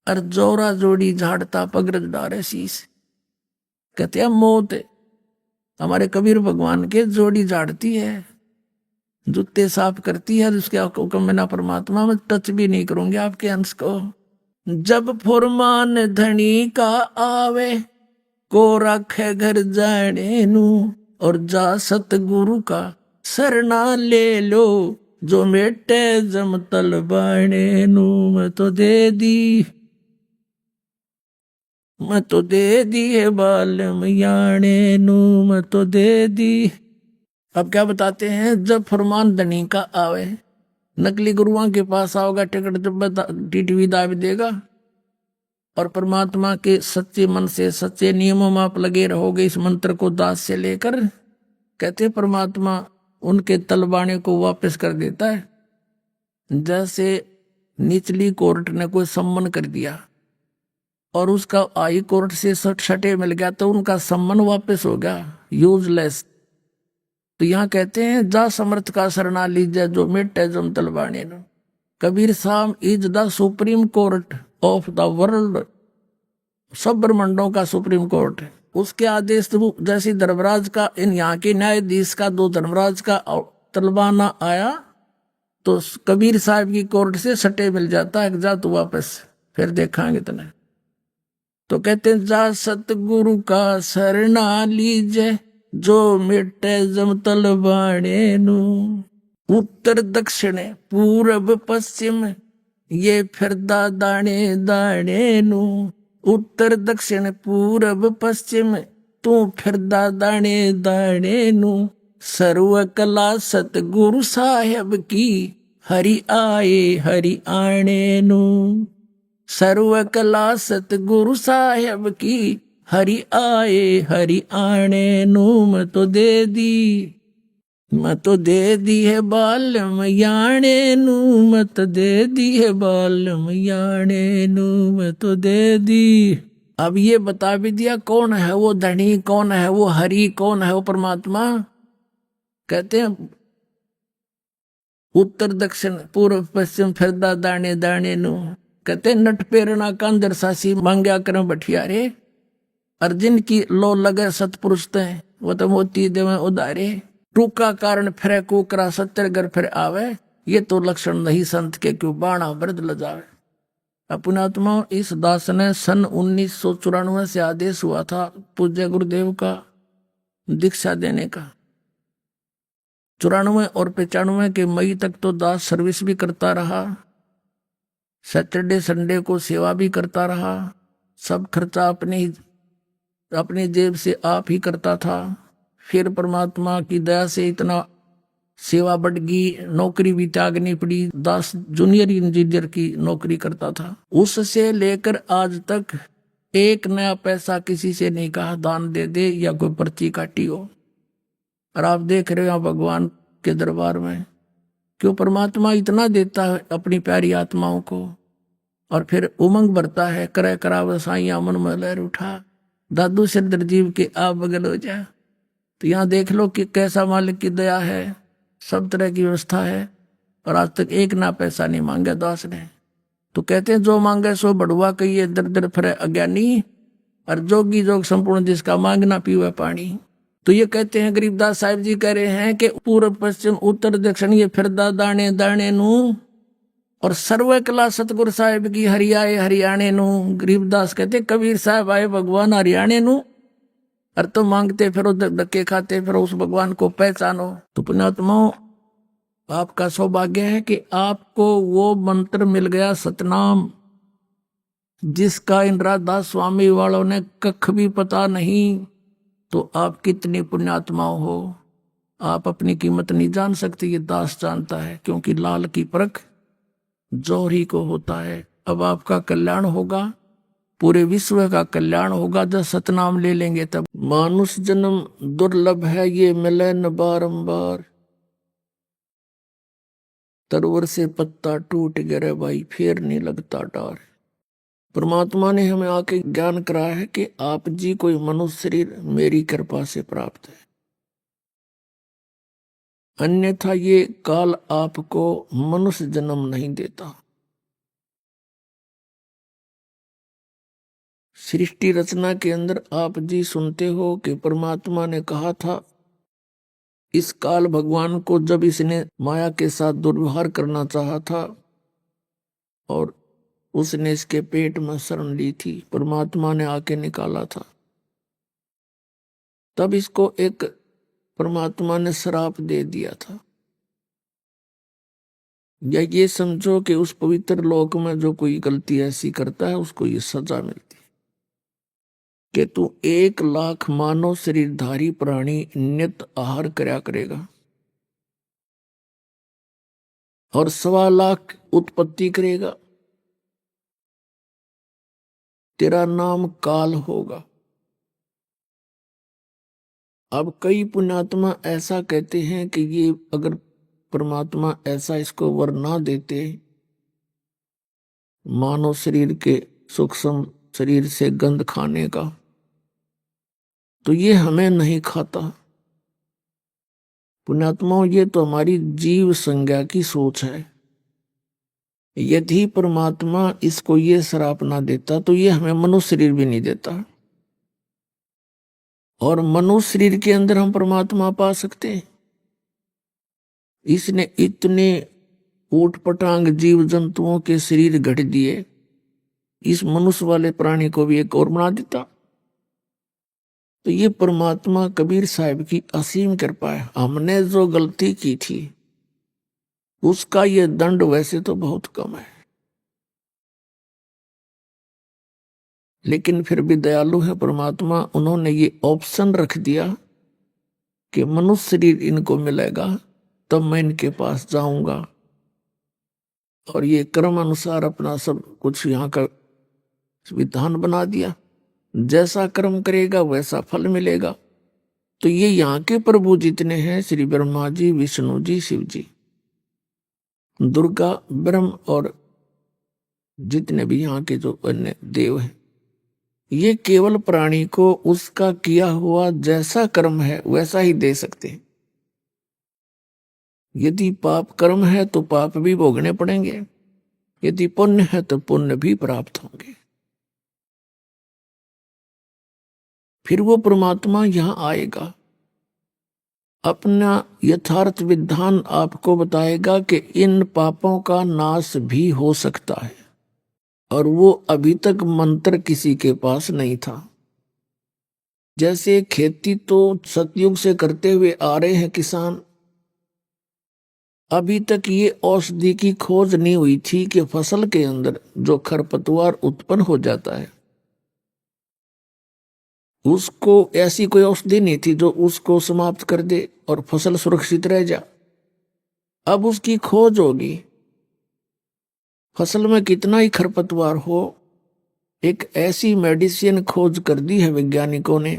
और जोरा जोड़ी झाड़ता पगरज डारे शीश। कहते हैं मौत हमारे कबीर भगवान के जोड़ी झाड़ती है, जूते साफ करती है, उसके हुक्म में ना परमात्मा में टच भी नहीं करूंगे आपके अंश को। जब फुरमान धनी का आवे, को रखे घर जाने नू, और जा सतगुरु का सरना ले लो, जो मेटे जम तल बाणे नू। मैं तो दे दी, मैं तो दे दी है बालम याने नू, मैं तो दे दी। अब क्या बताते हैं, जब फरमान धनी का आवे, नकली गुरुओं के पास आओगा, टिकट जब टीटीवी दाब देगा, और परमात्मा के सच्चे मन से सच्चे नियमों में आप लगे रहोगे इस मंत्र को दास से लेकर, कहते परमात्मा उनके तलबाने को वापस कर देता है। जैसे निचली कोर्ट ने कोई सम्मन कर दिया और उसका हाई कोर्ट से सटे मिल गया, तो उनका सम्मन वापस हो गया, यूजलेस। तो यहाँ कहते हैं, जा समर्थ का शरणा लीजिए, जो मिटे जम तलबाने नो। कबीर साहब is the supreme court of the world, सब ब्रह्मांडों का सुप्रीम कोर्ट है। उसके आदेश तो जैसे धर्मराज का, इन यहाँ के न्यायाधीश का दो धर्मराज का तलबाना आया, तो कबीर साहब की कोर्ट से सटे मिल जाता है, जा तू वापस, फिर देखांगे तने। तो कहते हैं, जा सतगुरु का शरणा लीजिए, जो मिटे जम तलबाने नु। उत्तर दक्षिण पूरब पश्चिम, ये फिरदा दाने दाने नु। उत्तर दक्षिण पूरब पश्चिम, तू फिरदा दाने दाने नु। सर्व कला सतगुरु साहेब की, हरि आए हरि आने नु। सर्व कला सतगुरु साहेब की, हरि आए हरि आने नु। मैं तो दे दी, मैं तो दे दी है बालम याने नु। मैं तो दे दी है बालम याने नु, मैं तो दे दी। अब ये बता भी दिया कौन है वो धनी, कौन है वो हरि, कौन है वो परमात्मा। कहते हैं, उत्तर दक्षिण पूर्व पश्चिम फिरदा दाने दाने नु। कहते नट पेरना कांदर सासी, मांग्या करम बठियारे। अर्जुन की लो लगे सतपुरुष ते, वो तो मोती देवे उदारे। टूका कारण फिरे कुकरा, सत्तर घर फिर आवे। ये तो लक्षण नहीं संत के, क्यों बाणा वृद्ध लजावे। अपनात्मा इस दास ने सन 1994 से आदेश हुआ था पूज्य गुरुदेव का दीक्षा देने का। 94 और 95 के मई तक तो दास सर्विस भी करता रहा, सैटरडे संडे को सेवा भी करता रहा। सब खर्चा अपनी जेब से आप ही करता था। फिर परमात्मा की दया से इतना सेवा बढ़ गई, नौकरी भी त्यागनी पड़ी। दास जूनियर इंजीनियर की नौकरी करता था। उससे लेकर आज तक एक नया पैसा किसी से नहीं कहा दान दे दे या कोई पर्ची काटी हो। और आप देख रहे हो भगवान के दरबार में क्यों परमात्मा इतना देता है अपनी प्यारी आत्माओं को, और फिर उमंग भरता है, करे कराव साइया मन में लहर उठा, दादू सिरदर जीव के आप बगल हो जा। तो यहाँ देख लो कि कैसा मालिक की दया है, सब तरह की व्यवस्था है, और आज तक एक ना पैसा नहीं मांगा दास ने। तो कहते हैं, जो मांगे सो बढ़ुआ कहिए, दर दर फिरे अज्ञानी, और जोगी जोग संपूर्ण जिसका मांगना पीवे पानी। तो ये कहते हैं, गरीबदास साहिब जी कह रहे हैं कि पूर्व पश्चिम उत्तर दक्षिण ये फिरदा दाने दाने नू, और सर्व कला सतगुरु साहिब की हरियाए हरियाणे नू। गरीबदास कहते कबीर साहब आए भगवान हरियाणे नू, और तो मांगते फिर धक्के खाते फिर उस भगवान को पहचानो। तो पुण्यात्माओं, आपका सौभाग्य है कि आपको वो मंत्र मिल गया सतनाम, जिसका इन राधादास स्वामी वालों ने कख भी पता नहीं। तो आप कितने पुण्यात्माओं हो, आप अपनी कीमत नहीं जान सकते, ये दास जानता है, क्योंकि लाल की परख जौहरी को होता है। अब आपका कल्याण होगा, पूरे विश्व का कल्याण होगा जब सतनाम ले लेंगे तब। मानुष जन्म दुर्लभ है, ये मिले न बारंबार, तरवर से पत्ता टूट गया भाई, फिर नहीं लगता डार। परमात्मा ने हमें आके ज्ञान कराया है कि आप जी कोई मनुष्य शरीर मेरी कृपा से प्राप्त है, अन्यथा ये काल आपको मनुष्य जन्म नहीं देता। सृष्टि रचना के अंदर आप जी सुनते हो कि परमात्मा ने कहा था, इस काल भगवान को जब इसने माया के साथ दुर्व्यवहार करना चाहा था और उसने इसके पेट में शरण ली थी, परमात्मा ने आके निकाला था, तब इसको एक परमात्मा ने श्राप दे दिया था। या ये समझो कि उस पवित्र लोक में जो कोई गलती ऐसी करता है उसको ये सजा मिलती है कि तू 1,00,000 मानव शरीरधारी प्राणी नित्य आहार करया करेगा और 1,25,00,000 उत्पत्ति करेगा, तेरा नाम काल होगा। अब कई पुण्यात्मा ऐसा कहते हैं कि ये अगर परमात्मा ऐसा इसको वर ना देते, मानव शरीर के सूक्ष्म शरीर से गंध खाने का, तो ये हमें नहीं खाता। पुण्यात्माओं, ये तो हमारी जीव संज्ञा की सोच है। यदि परमात्मा इसको ये श्राप ना देता तो ये हमें मनुष्य शरीर भी नहीं देता, और मनुष्य शरीर के अंदर हम परमात्मा पा सकते हैं। इसने इतने ऊट पटांग जीव जंतुओं के शरीर गढ़ दिए, इस मनुष्य वाले प्राणी को भी एक और बना देता। तो ये परमात्मा कबीर साहब की असीम कृपा है। हमने जो गलती की थी उसका ये दंड वैसे तो बहुत कम है, लेकिन फिर भी दयालु है परमात्मा। उन्होंने ये ऑप्शन रख दिया कि मनुष्य शरीर इनको मिलेगा तब मैं इनके पास जाऊंगा, और ये क्रम अनुसार अपना सब कुछ यहाँ का विधान बना दिया। जैसा कर्म करेगा वैसा फल मिलेगा। तो ये यहाँ के प्रभु जितने हैं, श्री ब्रह्मा जी, विष्णु जी, शिव जी, दुर्गा, ब्रह्म और जितने भी यहाँ के जो अन्य देव हैं, ये केवल प्राणी को उसका किया हुआ जैसा कर्म है वैसा ही दे सकते हैं। यदि पाप कर्म है तो पाप भी भोगने पड़ेंगे, यदि पुण्य है तो पुण्य भी प्राप्त होंगे। फिर वो परमात्मा यहां आएगा, अपना यथार्थ विधान आपको बताएगा कि इन पापों का नाश भी हो सकता है, और वो अभी तक मंत्र किसी के पास नहीं था। जैसे खेती तो सतयुग से करते हुए आ रहे हैं किसान, अभी तक ये औषधि की खोज नहीं हुई थी कि फसल के अंदर जो खरपतवार उत्पन्न हो जाता है उसको ऐसी कोई औषधि नहीं थी जो उसको समाप्त कर दे और फसल सुरक्षित रह जा। अब उसकी खोज होगी। फसल में कितना ही खरपतवार हो, एक ऐसी मेडिसिन खोज कर दी है वैज्ञानिकों ने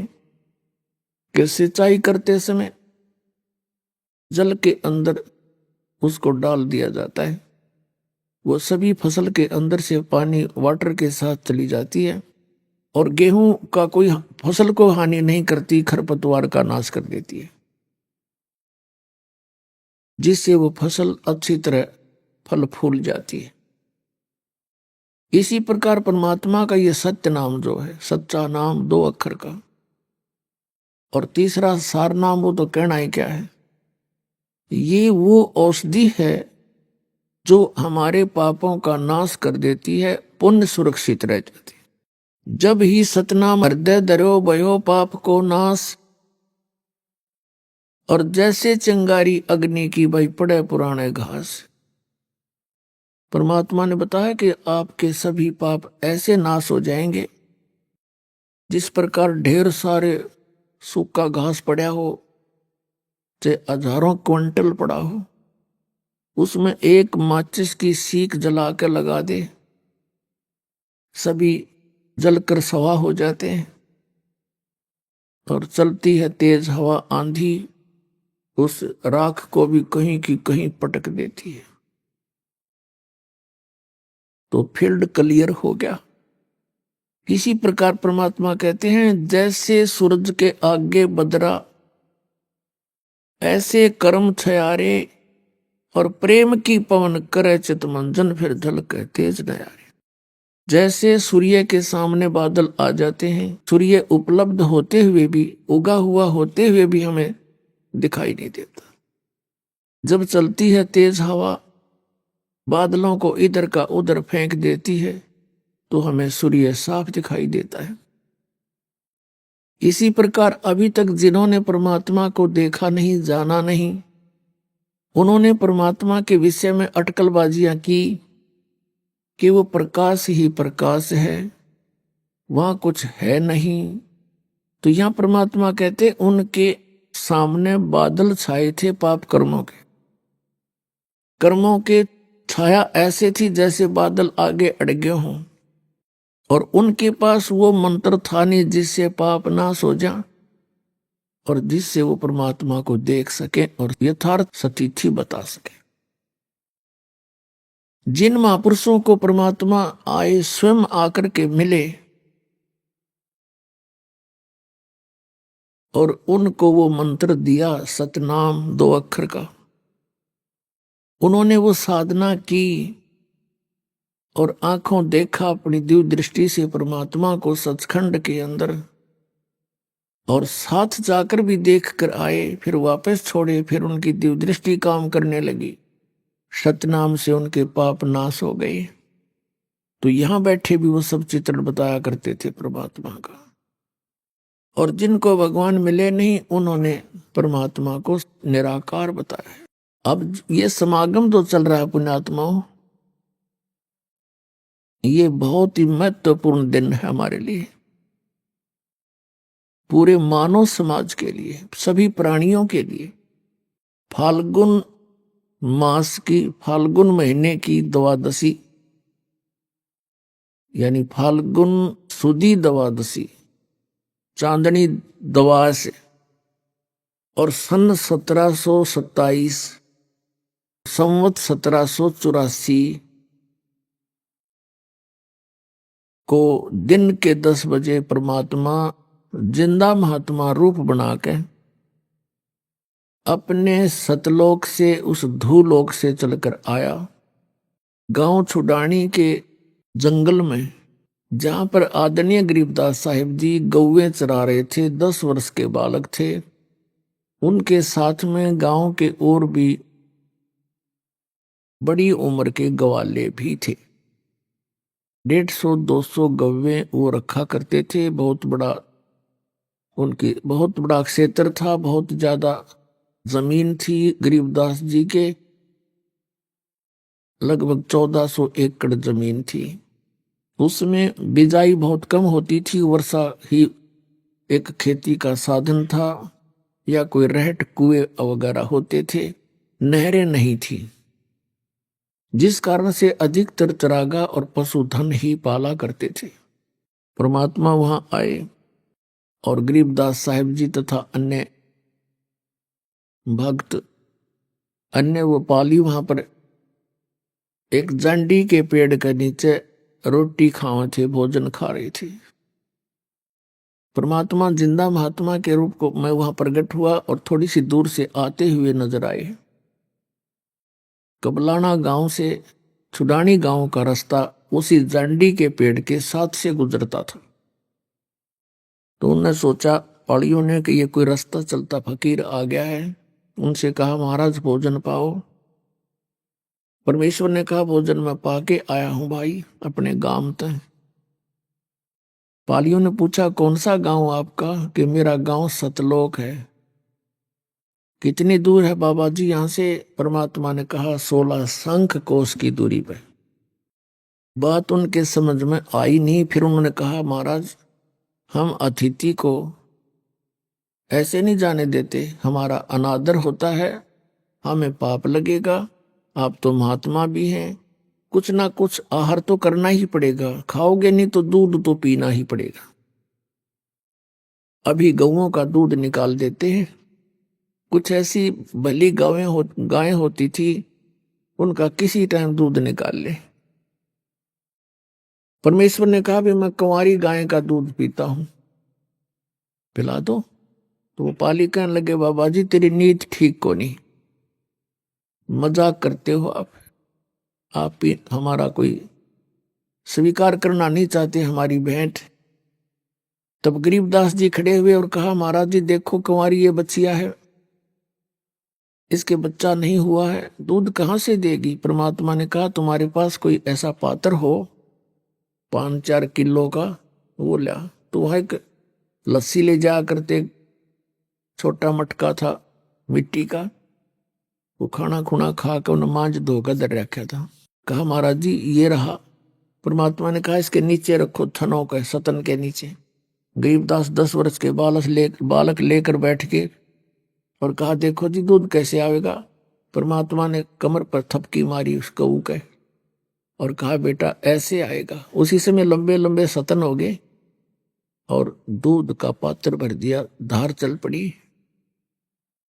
कि सिंचाई करते समय जल के अंदर उसको डाल दिया जाता है, वो सभी फसल के अंदर से पानी वाटर के साथ चली जाती है, और गेहूं का कोई फसल को हानि नहीं करती, खरपतवार का नाश कर देती है, जिससे वो फसल अच्छी तरह फल फूल जाती है। इसी प्रकार परमात्मा का ये सत्य नाम जो है, सच्चा नाम 2 अक्षर का, और तीसरा सार नाम, वो तो कहना ही क्या है। ये वो औषधि है जो हमारे पापों का नाश कर देती है, पुण्य सुरक्षित रह जाती है। जब ही सतनाम हृदय धरो भयो पाप को नाश, और जैसे चिंगारी अग्नि की भाई पड़े पुराने घास। परमात्मा ने बताया कि आपके सभी पाप ऐसे नाश हो जाएंगे जिस प्रकार ढेर सारे सूखा घास पड़ा हो, चाहे हजारों क्विंटल पड़ा हो, उसमें एक माचिस की सीख जला के लगा दे, सभी जलकर सवा हो जाते हैं, और चलती है तेज हवा आंधी, उस राख को भी कहीं की कहीं पटक देती है। तो फील्ड क्लियर हो गया। इसी प्रकार परमात्मा कहते हैं, जैसे सूरज के आगे बदरा, ऐसे कर्म छयारे, और प्रेम की पवन करे चितमंजन, फिर झलके तेज नयारे। जैसे सूर्य के सामने बादल आ जाते हैं, सूर्य उपलब्ध होते हुए भी, उगा हुआ होते हुए भी हमें दिखाई नहीं देता। जब चलती है तेज हवा, बादलों को इधर का उधर फेंक देती है, तो हमें सूर्य साफ दिखाई देता है। इसी प्रकार अभी तक जिन्होंने परमात्मा को देखा नहीं, जाना नहीं, उन्होंने परमात्मा के विषय में अटकलबाजियां की कि वो प्रकाश ही प्रकाश है, वहां कुछ है नहीं। तो यहां परमात्मा कहते उनके सामने बादल छाए थे पाप कर्मों के। कर्मों के छाया ऐसे थी जैसे बादल आगे अड़गे हों, और उनके पास वो मंत्र था नहीं जिससे पाप नाश हो जा और जिससे वो परमात्मा को देख सके और यथार्थ सतीथि बता सके। जिन महापुरुषों को परमात्मा आए, स्वयं आकर के मिले और उनको वो मंत्र दिया सतनाम 2 अक्षर का, उन्होंने वो साधना की और आंखों देखा अपनी दिव्य दृष्टि से परमात्मा को सचखंड के अंदर, और साथ जाकर भी देख कर आए, फिर वापस छोड़े, फिर उनकी दिव्य दृष्टि काम करने लगी, सतनाम से उनके पाप नाश हो गए। तो यहां बैठे भी वो सब चित्रण बताया करते थे परमात्मा का। और जिनको भगवान मिले नहीं, उन्होंने परमात्मा को निराकार बताया। अब ये समागम तो चल रहा है पुण्यात्माओं, ये बहुत ही महत्वपूर्ण दिन है हमारे लिए, पूरे मानव समाज के लिए, सभी प्राणियों के लिए। फाल्गुन मास की, फाल्गुन महीने की द्वादशी, यानी फाल्गुन सुदी द्वादशी, चांदनी द्वादश, और सन 1727 संवत 1784 को दिन के 10 बजे परमात्मा जिंदा महात्मा रूप बना के अपने सतलोक से, उस धूलोक से चलकर आया। गांव छुडानी के जंगल में, जहां पर आदरणीय गरीबदास साहिब जी गौवें चरा रहे थे, 10 वर्ष के बालक थे। उनके साथ में गांव के और भी बड़ी उम्र के ग्वाले भी थे। 150-200 गौवें वो रखा करते थे। बहुत बड़ा क्षेत्र था, बहुत ज्यादा जमीन थी। गरीबदास जी के लगभग 1400 एकड़ जमीन थी। उसमें बिजाई बहुत कम होती थी, वर्षा ही एक खेती का साधन था, या कोई रहट कुएं वगैरह होते थे, नहरें नहीं थी, जिस कारण से अधिकतर चरागा और पशुधन ही पाला करते थे। परमात्मा वहां आए और गरीबदास साहिब जी तथा अन्य भक्त, अन्य वो पाली वहां पर एक जांडी के पेड़ के नीचे रोटी खावा थे, भोजन खा रही थी। परमात्मा जिंदा महात्मा के रूप को मैं वहां प्रकट हुआ और थोड़ी सी दूर से आते हुए नजर आए। कबलाना गांव से छुडानी गांव का रास्ता उसी जांडी के पेड़ के साथ से गुजरता था। तो उन्होंने सोचा, पाड़ियों ने, कि ये कोई रास्ता चलता फकीर आ गया है। उनसे कहा, महाराज भोजन पाओ। परमेश्वर ने कहा, भोजन मैं पाके आया हूं भाई, अपने गांव तक। पालियों ने पूछा, कौन सा गांव आपका? कि मेरा गांव सतलोक है। कितनी दूर है बाबा जी यहां से? परमात्मा ने कहा, 16 शंख कोस की दूरी पर। बात उनके समझ में आई नहीं। फिर उन्होंने कहा, महाराज हम अतिथि को ऐसे नहीं जाने देते, हमारा अनादर होता है, हमें पाप लगेगा। आप तो महात्मा भी हैं, कुछ ना कुछ आहार तो करना ही पड़ेगा, खाओगे नहीं तो दूध तो पीना ही पड़ेगा। अभी गौओं का दूध निकाल देते हैं। कुछ ऐसी भली गायें होती थी, उनका किसी टाइम दूध निकाल ले। परमेश्वर ने कहा भी मैं कुंवारी गाय का दूध पीता हूं, पिला दो। तो वो पाली कहने लगे बाबा जी तेरी नीयत ठीक को नहीं, मजाक करते हो आप भी हमारा कोई स्वीकार करना नहीं चाहते हमारी भेंट। तब गरीबदास जी खड़े हुए और कहा महाराज जी देखो कुंवारी ये बच्चिया है, इसके बच्चा नहीं हुआ है, दूध कहाँ से देगी। परमात्मा ने कहा तुम्हारे पास कोई ऐसा पात्र हो 5-4 किलो का, वो ला। तो वह एक लस्सी ले जा करते, छोटा मटका था मिट्टी का, वो खाना खुना खा के उन्हें मांझ धोकर धर रखा था। कहा महाराज जी ये रहा। परमात्मा ने कहा इसके नीचे रखो, थनों के सतन के नीचे। गरीबदास 10 वर्ष के बालक लेकर बैठ के और कहा देखो जी दूध कैसे आवेगा। परमात्मा ने कमर पर थपकी मारी उस गऊ के और कहा बेटा ऐसे आएगा। उसी समय लंबे लंबे सतन हो गए और दूध का पात्र भर दिया, धार चल पड़ी।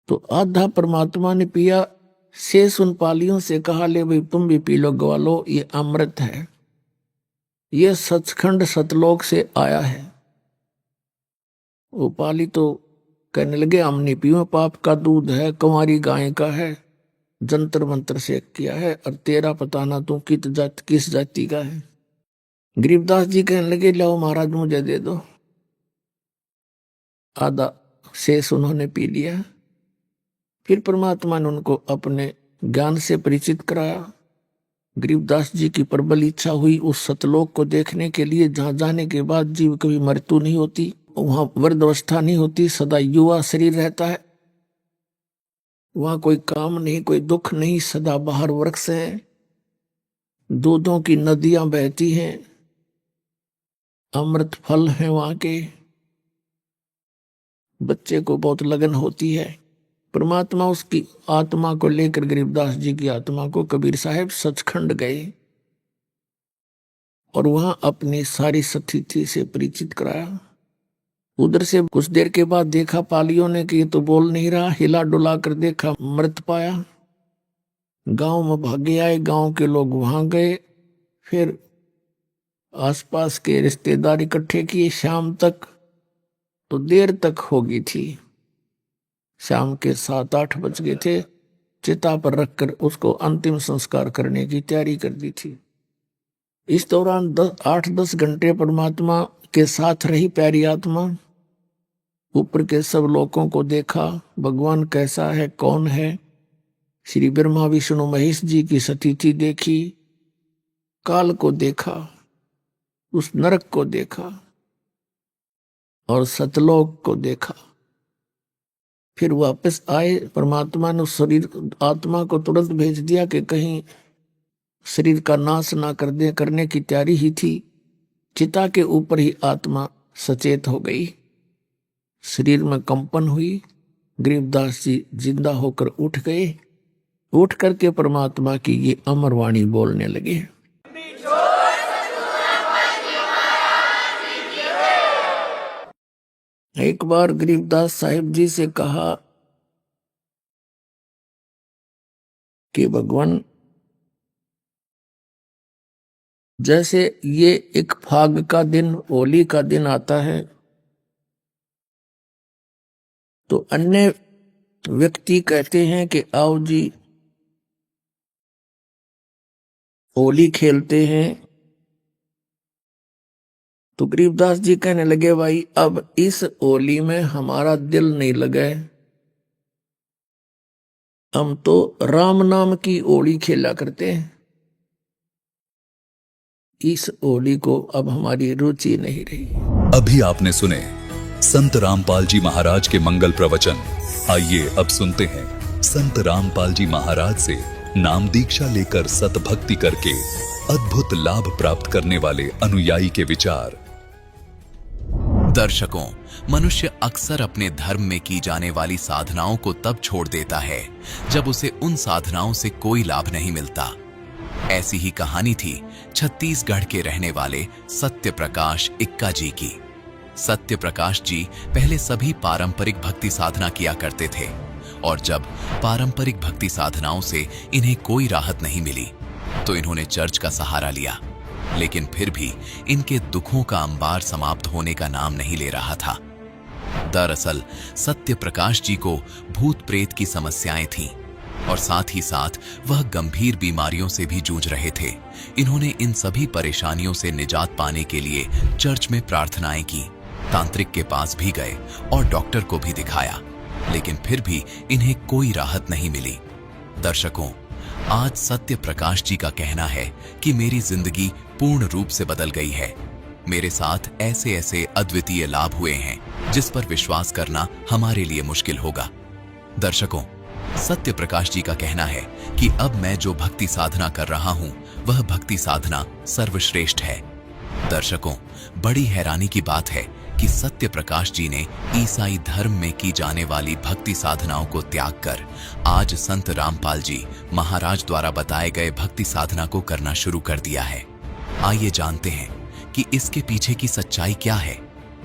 तो आधा परमात्मा ने पिया, शेष उन पालियों से कहा ले भाई तुम भी पी लो ग्वालो, ये अमृत है, ये सचखंड सतलोक से आया है। वो पाली तो कहने लगे हम नहीं पियो, पाप का दूध है, कुंवारी गाय का है, जंतर मंत्र से किया है, और तेरा पता ना तू किस जाति का है। गरीबदास जी कहने लगे लाओ महाराज मुझे दे दो। आधा शेष उन्होंने पी लिया। फिर परमात्मा ने उनको अपने ज्ञान से परिचित कराया। गरीबदास जी की प्रबल इच्छा हुई उस सतलोक को देखने के लिए जहां जाने के बाद जीव कभी मृत्यु नहीं होती, वहां वृद्धावस्था नहीं होती, सदा युवा शरीर रहता है, वहां कोई काम नहीं, कोई दुख नहीं, सदा बाहर वृक्ष हैं, दूधों की नदियां बहती हैं, अमृत फल हैं वहां के, बच्चे को बहुत लगन होती है। परमात्मा उसकी आत्मा को लेकर, गरीबदास जी की आत्मा को कबीर साहब सचखंड गए और वहां अपनी सारी स्थिति से परिचित कराया। उधर से कुछ देर के बाद देखा पालियों ने कि ये तो बोल नहीं रहा, हिला डुला कर देखा मृत पाया। गांव में भागे आए, गांव के लोग वहां गए, फिर आसपास के रिश्तेदार इकट्ठे किए। शाम तक तो देर तक हो गई थी, शाम के 7-8 बज गए थे। चिता पर रखकर उसको अंतिम संस्कार करने की तैयारी कर दी थी। इस दौरान 8-10 घंटे परमात्मा के साथ रही प्यारी आत्मा। ऊपर के सब लोगों को देखा, भगवान कैसा है, कौन है। श्री ब्रह्मा विष्णु महेश जी की स्थिति देखी, काल को देखा, उस नरक को देखा और सतलोक को देखा। फिर वापस आए। परमात्मा ने उस शरीर आत्मा को तुरंत भेज दिया कि कहीं शरीर का नाश ना कर दे, करने की तैयारी ही थी। चिता के ऊपर ही आत्मा सचेत हो गई, शरीर में कंपन हुई। गरीबदास जी जिंदा होकर उठ गए। उठ करके परमात्मा की ये अमर वाणी बोलने लगे। एक बार गरीबदास साहिब जी से कहा कि भगवान जैसे ये एक फाग का दिन, होली का दिन आता है, तो अन्य व्यक्ति कहते हैं कि आओ जी होली खेलते हैं। तो गरीबदास जी कहने लगे भाई अब इस होली में हमारा दिल नहीं लगे, हम तो राम नाम की होली खेला करते हैं, इस होली को अब हमारी रुचि नहीं रही। अभी आपने सुने संत रामपाल जी महाराज के मंगल प्रवचन। आइए अब सुनते हैं संत रामपाल जी महाराज से नाम दीक्षा लेकर सतभक्ति करके अद्भुत लाभ प्राप्त करने वाले अनुयायी के विचार। दर्शकों, मनुष्य अक्सर अपने धर्म में की जाने वाली साधनाओं को तब छोड़ देता है जब उसे उन साधनाओं से कोई लाभ नहीं मिलता। ऐसी ही कहानी थी छत्तीसगढ़ के रहने वाले सत्य प्रकाश इक्का जी की। सत्य प्रकाश जी पहले सभी पारंपरिक भक्ति साधना किया करते थे और जब पारंपरिक भक्ति साधनाओं से इन्हें कोई राहत नहीं मिली तो इन्होंने चर्च का सहारा लिया। लेकिन फिर भी इनके दुखों का अंबार समाप्त होने का नाम नहीं ले रहा था। दरअसल सत्य प्रकाश जी को भूत प्रेत की समस्याएं थीं और साथ ही साथ वह गंभीर बीमारियों से भी जूझ रहे थे। इन्होंने इन सभी परेशानियों से निजात पाने के लिए चर्च में प्रार्थनाएं की, तांत्रिक के पास भी गए और डॉक्टर को भी दिखाया, लेकिन फिर भी इन्हें कोई राहत नहीं मिली। दर्शकों, आज सत्य प्रकाश जी का कहना है कि मेरी जिंदगी पूर्ण रूप से बदल गई है। मेरे साथ ऐसे ऐसे अद्वितीय लाभ हुए हैं जिस पर विश्वास करना हमारे लिए मुश्किल होगा। दर्शकों, सत्य प्रकाश जी का कहना है कि अब मैं जो भक्ति साधना कर रहा हूं वह भक्ति साधना सर्वश्रेष्ठ है। दर्शकों, बड़ी हैरानी की बात है कि सत्य प्रकाश जी ने ईसाई धर्म में की जाने वाली भक्ति साधनाओं को त्याग कर आज संत रामपाल जी महाराज द्वारा बताए गए भक्ति साधना को करना शुरू कर दिया है। आइए जानते हैं कि इसके पीछे की सच्चाई क्या है।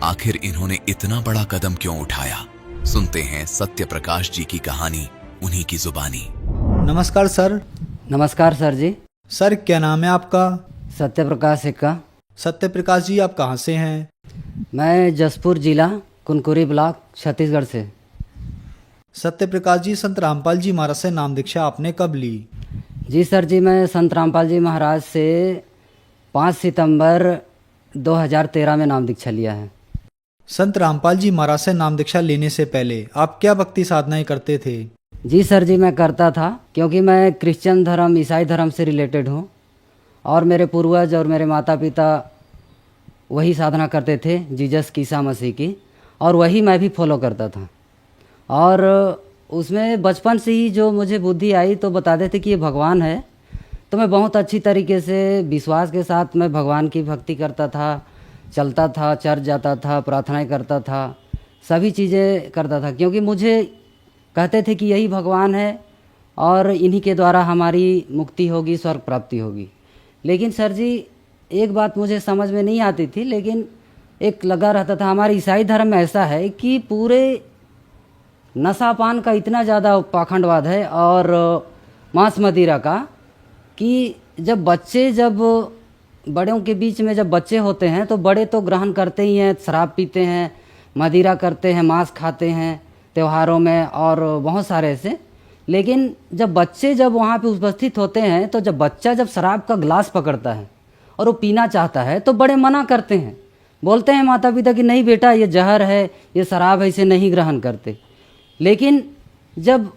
आखिर इन्होंने इतना बड़ा कदम क्यों उठाया? सुनते हैं सत्य प्रकाश जी की कहानी उन्हीं की जुबानी। नमस्कार सर। नमस्कार सर जी। सर, क्या नाम है आपका? सत्य प्रकाश एक्का। सत्य प्रकाश जी, आप कहाँ से हैं? मैं जसपुर जिला कुनकुरी ब्लॉक छत्तीसगढ़ से। सत्य प्रकाश जी, संत रामपाल जी महाराज से नाम दीक्षा आपने कब ली? जी सर जी, मैं संत रामपाल जी महाराज से 5 सितंबर 2013 में नाम दीक्षा लिया है। संत रामपाल जी महाराज से नाम दीक्षा लेने से पहले आप क्या भक्ति साधनाएं करते थे? जी सर जी, मैं करता था क्योंकि मैं क्रिश्चियन धर्म ईसाई धर्म से रिलेटेड हूँ और मेरे पूर्वज और मेरे माता पिता वही साधना करते थे, जीसस की ईसा मसीह की, और वही मैं भी फॉलो करता था। और उसमें बचपन से ही जो मुझे बुद्धि आई तो बताते थे कि ये भगवान है, तो मैं बहुत अच्छी तरीके से विश्वास के साथ मैं भगवान की भक्ति करता था, चलता था, चर्च जाता था, प्रार्थनाएं करता था, सभी चीज़ें करता था, क्योंकि मुझे कहते थे कि यही भगवान है और इन्हीं के द्वारा हमारी मुक्ति होगी, स्वर्ग प्राप्ति होगी। लेकिन सर जी, एक बात मुझे समझ में नहीं आती थी, लेकिन एक लगा रहता था, हमारे ईसाई धर्म में ऐसा है कि पूरे नशापान का इतना ज़्यादा पाखंडवाद है और मांस मदिरा का, कि जब बड़ों के बीच में जब बच्चे होते हैं तो बड़े तो ग्रहण करते ही हैं, शराब पीते हैं, मदिरा करते हैं, मांस खाते हैं त्योहारों में और बहुत सारे ऐसे। लेकिन जब बच्चे वहाँ पे उपस्थित होते हैं तो जब बच्चा शराब का ग्लास पकड़ता है और वो पीना चाहता है तो बड़े मना करते हैं, बोलते हैं माता पिता कि नहीं बेटा, ये जहर है, ये शराब है, इसे नहीं ग्रहण करते। लेकिन जब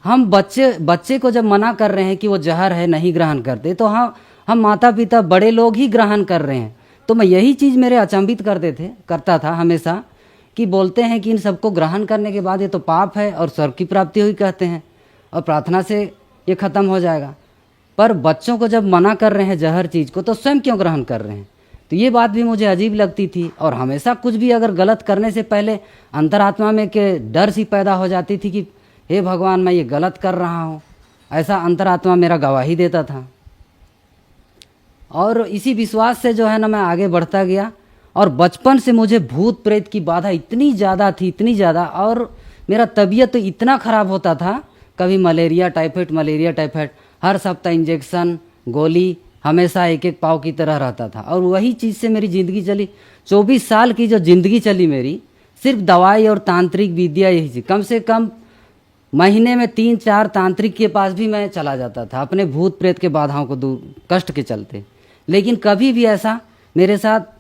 हम बच्चे को जब मना कर रहे हैं कि वो जहर है, नहीं ग्रहण करते, तो हम माता पिता बड़े लोग ही ग्रहण कर रहे हैं। तो मैं यही चीज़ मेरे अचंभित करता था हमेशा, कि बोलते हैं कि इन सबको ग्रहण करने के बाद ये तो पाप है और स्वर्ग की प्राप्ति हुई कहते हैं और प्रार्थना से ये ख़त्म हो जाएगा। पर बच्चों को जब मना कर रहे हैं जहर चीज़ को, तो स्वयं क्यों ग्रहण कर रहे हैं? तो ये बात भी मुझे अजीब लगती थी। और हमेशा कुछ भी अगर गलत करने से पहले अंतरात्मा में के डर सी पैदा हो जाती थी कि हे भगवान, मैं ये गलत कर रहा हूँ, ऐसा अंतरात्मा मेरा गवाही देता था। और इसी विश्वास से जो है ना, मैं आगे बढ़ता गया। और बचपन से मुझे भूत प्रेत की बाधा इतनी ज़्यादा थी, इतनी ज़्यादा, और मेरा तबीयत तो इतना ख़राब होता था, कभी मलेरिया टाइफाइड, हर सप्ताह इंजेक्शन, गोली, हमेशा एक पाव की तरह रहता था। और वही चीज़ से मेरी ज़िंदगी चली। 24 साल की जो ज़िंदगी चली मेरी, सिर्फ दवाई और तांत्रिक विद्या यही थी। कम से कम महीने में 3-4 तांत्रिक के पास भी मैं चला जाता था अपने भूत प्रेत के बाधाओं को दूर, कष्ट के चलते। लेकिन कभी भी ऐसा मेरे साथ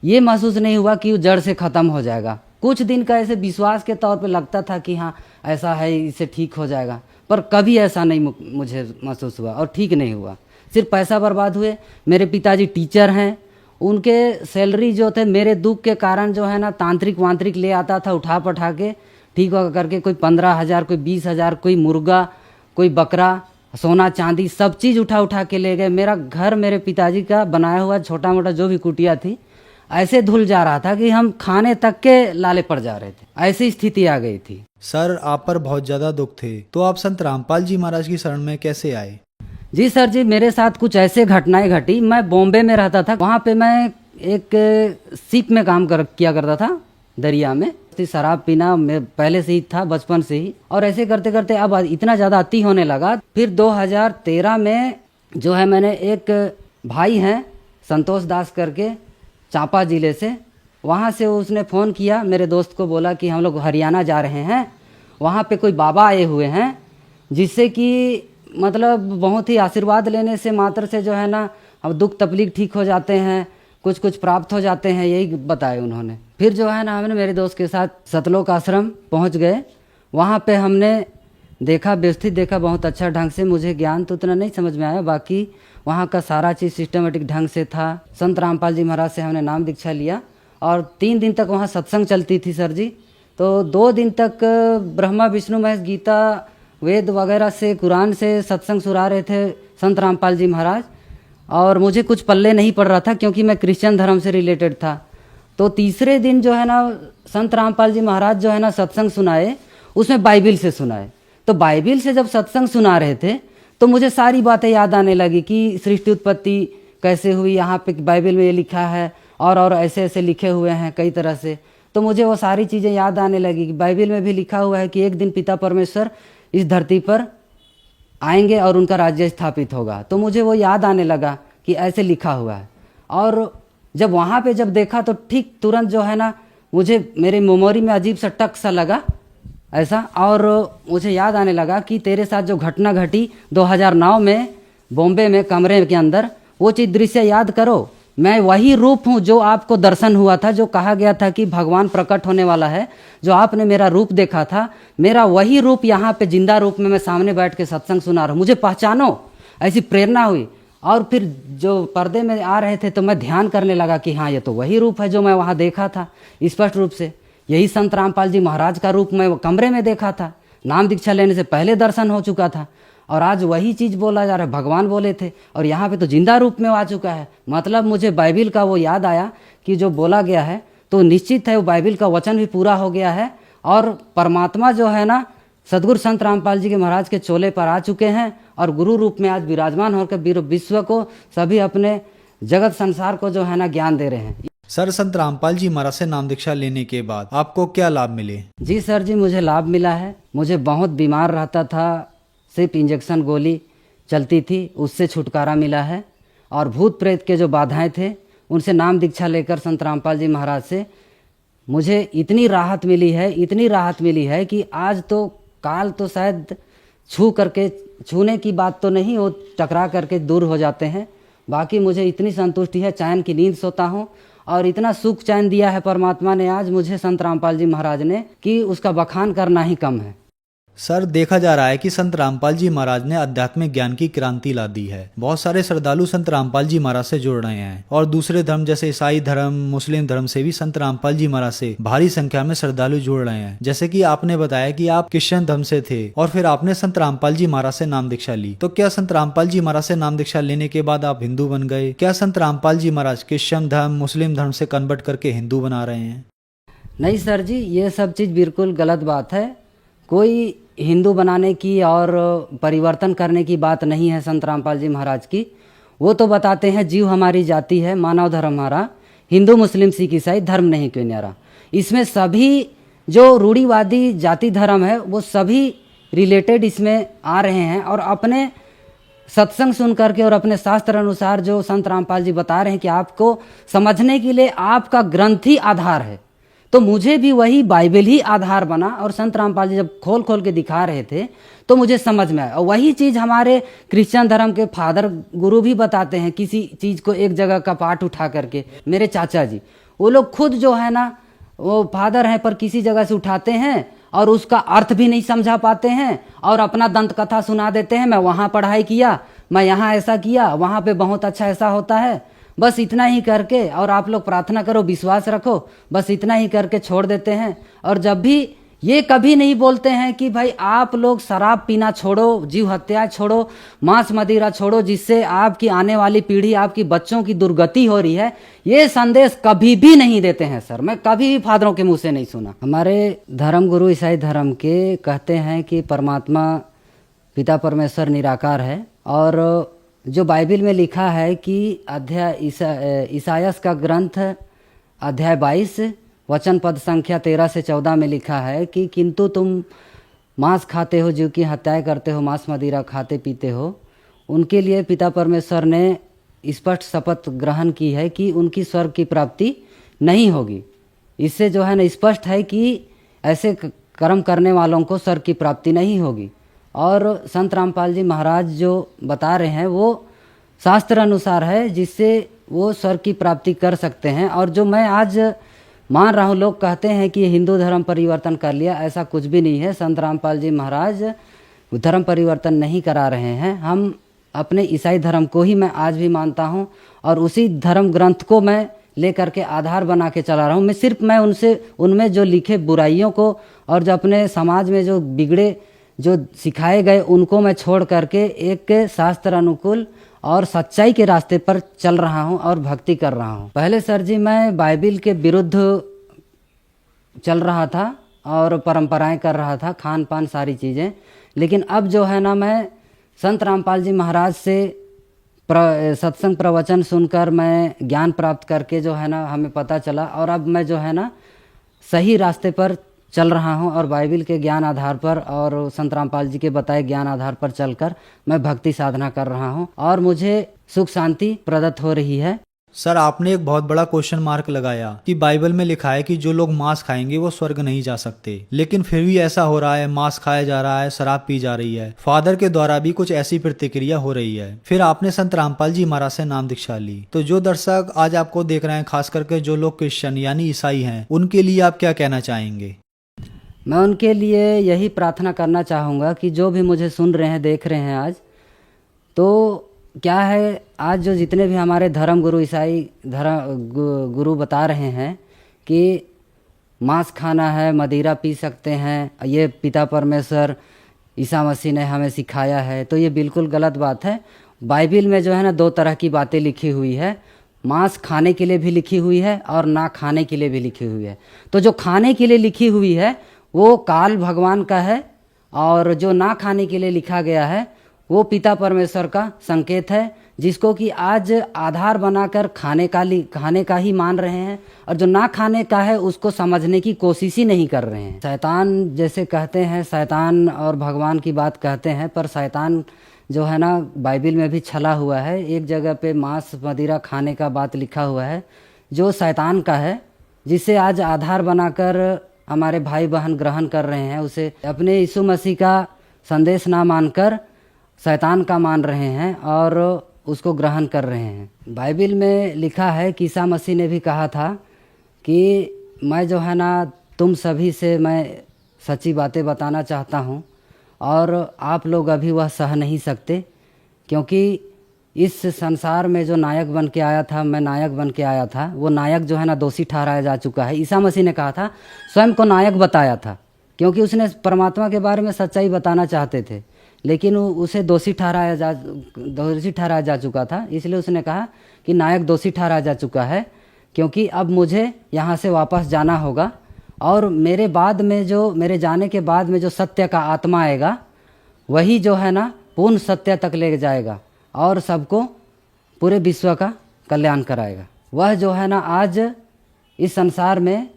ये महसूस नहीं हुआ कि वो जड़ से ख़त्म हो जाएगा। कुछ दिन का ऐसे विश्वास के तौर पे लगता था कि हाँ ऐसा है, इससे ठीक हो जाएगा, पर कभी ऐसा नहीं मुझे महसूस हुआ और ठीक नहीं हुआ। सिर्फ पैसा बर्बाद हुए। मेरे पिताजी टीचर हैं, उनके सैलरी जो थे मेरे दुख के कारण जो है ना, तांत्रिक वांत्रिक ले आता था उठा पठा के, ठीक हो करके, कोई 15,000, कोई 20,000, कोई मुर्गा, कोई बकरा, सोना चांदी, सब चीज़ उठा के ले गए। मेरा घर मेरे पिताजी का बनाया हुआ छोटा मोटा जो भी कुटिया थी, ऐसे धुल जा रहा था कि हम खाने तक के लाले पड़ जा रहे थे। ऐसी स्थिति आ गई थी। सर, आप पर बहुत ज़्यादा दुख थे, तो आप संत रामपाल जी महाराज की शरण में कैसे आए? जी सर जी, मेरे साथ कुछ ऐसे घटनाएं घटी। मैं बॉम्बे में रहता था, वहाँ पे मैं एक शिप में काम किया करता था, दरिया में। शराब पीना मैं पहले से ही था, बचपन से ही, और ऐसे करते करते अब इतना ज़्यादा अति होने लगा। फिर 2013 में जो है मैंने एक भाई हैं संतोष दास करके, चांपा ज़िले से। वहाँ से उसने फ़ोन किया, मेरे दोस्त को बोला कि हम लोग हरियाणा जा रहे हैं, वहाँ पे कोई बाबा आए हुए हैं जिससे कि मतलब बहुत ही आशीर्वाद लेने से मात्र से जो है ना अब दुख तकलीफ ठीक हो जाते हैं, कुछ कुछ प्राप्त हो जाते हैं, यही बताए उन्होंने। फिर जो है ना हमने मेरे दोस्त के साथ सतलोक आश्रम पहुंच गए। वहाँ पे हमने देखा, व्यवस्थित देखा बहुत अच्छा ढंग से। मुझे ज्ञान तो उतना नहीं समझ में आया, बाकी वहाँ का सारा चीज़ सिस्टमेटिक ढंग से था। संत रामपाल जी महाराज से हमने नाम दीक्षा लिया और 3 दिन तक वहाँ सत्संग चलती थी सर जी। तो 2 दिन तक ब्रह्मा विष्णु महेश गीता वेद वगैरह से, कुरान से सत्संग सुना रहे थे संत रामपाल जी महाराज। और मुझे कुछ पल्ले नहीं पड़ रहा था क्योंकि मैं क्रिश्चियन धर्म से रिलेटेड था। तो तीसरे दिन जो है ना संत रामपाल जी महाराज जो है ना सत्संग सुनाए, उसमें बाइबिल से सुनाए। तो बाइबिल से जब सत्संग सुना रहे थे तो मुझे सारी बातें याद आने लगी कि सृष्टि उत्पत्ति कैसे हुई, यहाँ पे बाइबिल में ये लिखा है और ऐसे ऐसे लिखे हुए हैं कई तरह से। तो मुझे वो सारी चीज़ें याद आने लगी कि बाइबिल में भी लिखा हुआ है कि एक दिन पिता परमेश्वर इस धरती पर आएंगे और उनका राज्य स्थापित होगा। तो मुझे वो याद आने लगा कि ऐसे लिखा हुआ है। और जब वहाँ पे जब देखा तो ठीक तुरंत जो है ना मुझे मेरे मेमोरी में अजीब सा टक सा लगा ऐसा, और मुझे याद आने लगा कि तेरे साथ जो घटना घटी 2009 में बॉम्बे में कमरे के अंदर, वो चीज़ दृश्य याद करो। मैं वही रूप हूँ जो आपको दर्शन हुआ था, जो कहा गया था कि भगवान प्रकट होने वाला है, जो आपने मेरा रूप देखा था, मेरा वही रूप यहाँ पे जिंदा रूप में मैं सामने बैठ के सत्संग सुना रहा हूँ। मुझे पहचानो, ऐसी प्रेरणा हुई। और फिर जो पर्दे में आ रहे थे तो मैं ध्यान करने लगा कि हाँ ये तो वही रूप है जो मैं वहाँ देखा था स्पष्ट रूप से। यही संत रामपाल जी महाराज का रूप मैं वो कमरे में देखा था, नाम दीक्षा लेने से पहले दर्शन हो चुका था। और आज वही चीज़ बोला जा रहा है, भगवान बोले थे और यहाँ पे तो जिंदा रूप में आ चुका है। मतलब मुझे बाइबिल का वो याद आया कि जो बोला गया है तो निश्चित है वो बाइबिल का वचन भी पूरा हो गया है। और परमात्मा जो है ना सदगुरु संत रामपाल जी के महाराज के चोले पर आ चुके हैं और गुरु रूप में आज विराजमान होकर विश्व को, सभी अपने जगत संसार को जो है ना ज्ञान दे रहे हैं। सर, संत रामपाल जी महाराज से नाम दीक्षा लेने के बाद आपको क्या लाभ मिले? जी सर जी, मुझे लाभ मिला है। मुझे बहुत बीमार रहता था, सिर्फ इंजेक्शन गोली चलती थी, उससे छुटकारा मिला है। और भूत प्रेत के जो बाधाएं थे उनसे नाम दीक्षा लेकर संत रामपाल जी महाराज से मुझे इतनी राहत मिली है, इतनी राहत मिली है कि आज तो काल तो शायद छूने की बात तो नहीं, वो टकरा करके दूर हो जाते हैं। बाकी मुझे इतनी संतुष्टि है, चैन की नींद सोता हूँ और इतना सुख चैन दिया है परमात्मा ने आज मुझे संत रामपाल जी महाराज ने कि उसका बखान करना ही कम है। सर, देखा जा रहा है कि संत रामपाल जी महाराज ने आध्यात्मिक ज्ञान की क्रांति ला दी है। बहुत सारे श्रद्धालु संत रामपाल जी महाराज से जुड़ रहे हैं और दूसरे धर्म जैसे ईसाई धर्म, मुस्लिम धर्म से भी संत रामपाल जी महाराज से भारी संख्या में श्रद्धालु जुड़ रहे हैं। जैसे कि आपने बताया कि आप क्रिश्चियन धर्म से थे और फिर आपने संत रामपाल जी महाराज से नाम दीक्षा ली। तो क्या संत रामपाल जी महाराज से नाम दीक्षा लेने के बाद आप हिंदू बन गए? क्या संत रामपाल जी महाराज क्रिश्चियन धर्म, मुस्लिम धर्म से कन्वर्ट करके हिंदू बना रहे हैं? नहीं सर जी, ये सब चीज़ बिल्कुल गलत बात है। कोई हिंदू बनाने की और परिवर्तन करने की बात नहीं है संत रामपाल जी महाराज की। वो तो बताते हैं जीव हमारी जाति है, मानव धर्म हमारा, हिंदू मुस्लिम सिख ईसाई धर्म नहीं कोई न्यारा। इसमें सभी जो रूढ़िवादी जाति धर्म है वो सभी रिलेटेड इसमें आ रहे हैं और अपने सत्संग सुन करके और अपने शास्त्र अनुसार जो संत रामपाल जी बता रहे हैं कि आपको समझने के लिए आपका ग्रंथ ही आधार है। तो मुझे भी वही बाइबल ही आधार बना और संत रामपाल जी जब खोल खोल के दिखा रहे थे तो मुझे समझ में आया। और वही चीज़ हमारे क्रिश्चियन धर्म के फादर गुरु भी बताते हैं, किसी चीज़ को एक जगह का पाठ उठा करके। मेरे चाचा जी वो लोग खुद जो है ना वो फादर हैं पर किसी जगह से उठाते हैं और उसका अर्थ भी नहीं समझा पाते हैं और अपना दंत कथा सुना देते हैं। मैं वहाँ पढ़ाई किया, मैं यहाँ ऐसा किया, वहाँ पे बहुत अच्छा ऐसा होता है, बस इतना ही करके और आप लोग प्रार्थना करो, विश्वास रखो, बस इतना ही करके छोड़ देते हैं। और जब भी ये कभी नहीं बोलते हैं कि भाई आप लोग शराब पीना छोड़ो, जीव हत्या छोड़ो, मांस मदिरा छोड़ो, जिससे आपकी आने वाली पीढ़ी, आपकी बच्चों की दुर्गति हो रही है, ये संदेश कभी भी नहीं देते हैं सर। मैं कभी भी फादरों के मुंह से नहीं सुना। हमारे धर्म गुरु ईसाई धर्म के कहते हैं कि परमात्मा पिता परमेश्वर निराकार है और जो बाइबिल में लिखा है कि अध्याय ईसायास का ग्रंथ अध्याय 22 वचन पद संख्या 13 से 14 में लिखा है कि किंतु तुम मांस खाते हो, जीव की हत्याएं करते हो, मांस मदिरा खाते पीते हो, उनके लिए पिता परमेश्वर ने स्पष्ट शपथ ग्रहण की है कि उनकी स्वर्ग की प्राप्ति नहीं होगी। इससे जो है ना स्पष्ट है कि ऐसे कर्म करने वालों को स्वर्ग की प्राप्ति नहीं होगी। और संत रामपाल जी महाराज जो बता रहे हैं वो शास्त्र अनुसार है, जिससे वो स्वर्ग की प्राप्ति कर सकते हैं। और जो मैं आज मान रहा हूँ, लोग कहते हैं कि हिंदू धर्म परिवर्तन कर लिया, ऐसा कुछ भी नहीं है। संत रामपाल जी महाराज धर्म परिवर्तन नहीं करा रहे हैं। हम अपने ईसाई धर्म को ही मैं आज भी मानता हूँ और उसी धर्म ग्रंथ को मैं लेकर के आधार बना के चला रहा हूँ। मैं उनमें जो लिखे बुराइयों को और जो अपने समाज में जो बिगड़े जो सिखाए गए उनको मैं छोड़ करके एक शास्त्र अनुकूल और सच्चाई के रास्ते पर चल रहा हूँ और भक्ति कर रहा हूँ। पहले सर जी मैं बाइबिल के विरुद्ध चल रहा था और परंपराएं कर रहा था, खान पान सारी चीज़ें। लेकिन अब जो है ना मैं संत रामपाल जी महाराज से सत्संग प्रवचन सुनकर मैं ज्ञान प्राप्त करके जो है ना हमें पता चला, और अब मैं जो है ना सही रास्ते पर चल रहा हूँ और बाइबिल के ज्ञान आधार पर और संत रामपाल जी के बताए ज्ञान आधार पर चलकर मैं भक्ति साधना कर रहा हूँ और मुझे सुख शांति प्रदत्त हो रही है। सर, आपने एक बहुत बड़ा क्वेश्चन मार्क लगाया कि बाइबल में लिखा है कि जो लोग मांस खाएंगे वो स्वर्ग नहीं जा सकते, लेकिन फिर भी ऐसा हो रहा है, मांस खाया जा रहा है, शराब पी जा रही है। फादर के द्वारा भी कुछ ऐसी प्रतिक्रिया हो रही है। फिर आपने संत रामपाल जी महाराज से नाम दीक्षा ली, तो जो दर्शक आज आपको देख रहे हैं, खास करके जो लोग क्रिश्चियन यानी ईसाई हैं, उनके लिए आप क्या कहना चाहेंगे? मैं उनके लिए यही प्रार्थना करना चाहूँगा कि जो भी मुझे सुन रहे हैं, देख रहे हैं आज, तो क्या है, आज जो जितने भी हमारे धर्म गुरु ईसाई धर्म गुरु बता रहे हैं कि मांस खाना है, मदिरा पी सकते हैं, ये पिता परमेश्वर ईसा मसीह ने हमें सिखाया है, तो ये बिल्कुल गलत बात है। बाइबिल में जो है ना दो तरह की बातें लिखी हुई है, मांस खाने के लिए भी लिखी हुई है और ना खाने के लिए भी लिखी हुई है। तो जो खाने के लिए लिखी हुई है वो काल भगवान का है, और जो ना खाने के लिए लिखा गया है वो पिता परमेश्वर का संकेत है, जिसको कि आज आधार बनाकर खाने का ही मान रहे हैं, और जो ना खाने का है उसको समझने की कोशिश ही नहीं कर रहे हैं। शैतान जैसे कहते हैं, शैतान और भगवान की बात कहते हैं, पर शैतान जो है ना बाइबिल में भी छला हुआ है। एक जगह पे मांस मदिरा खाने का बात लिखा हुआ है जो शैतान का है, जिसे आज आधार बनाकर हमारे भाई बहन ग्रहण कर रहे हैं। उसे अपने यीशु मसीह का संदेश ना मानकर शैतान का मान रहे हैं और उसको ग्रहण कर रहे हैं। बाइबिल में लिखा है कि ईसा मसीह ने भी कहा था कि मैं जो है ना तुम सभी से मैं सच्ची बातें बताना चाहता हूँ, और आप लोग अभी वह सह नहीं सकते, क्योंकि इस संसार में जो नायक बन के आया था, मैं नायक बन के आया था, वो नायक जो है ना दोषी ठहराया जा चुका है। ईसा मसीह ने कहा था, स्वयं को नायक बताया था, क्योंकि उसने परमात्मा के बारे में सच्चाई बताना चाहते थे, लेकिन उसे दोषी ठहराया जा चुका था। इसलिए उसने कहा कि नायक दोषी ठहराया जा चुका है, क्योंकि अब मुझे यहाँ से वापस जाना होगा, और मेरे जाने के बाद में जो सत्य का आत्मा आएगा वही जो है ना पूर्ण सत्य तक ले जाएगा और सबको पूरे विश्व का कल्याण कराएगा। वह जो है ना आज इस संसार में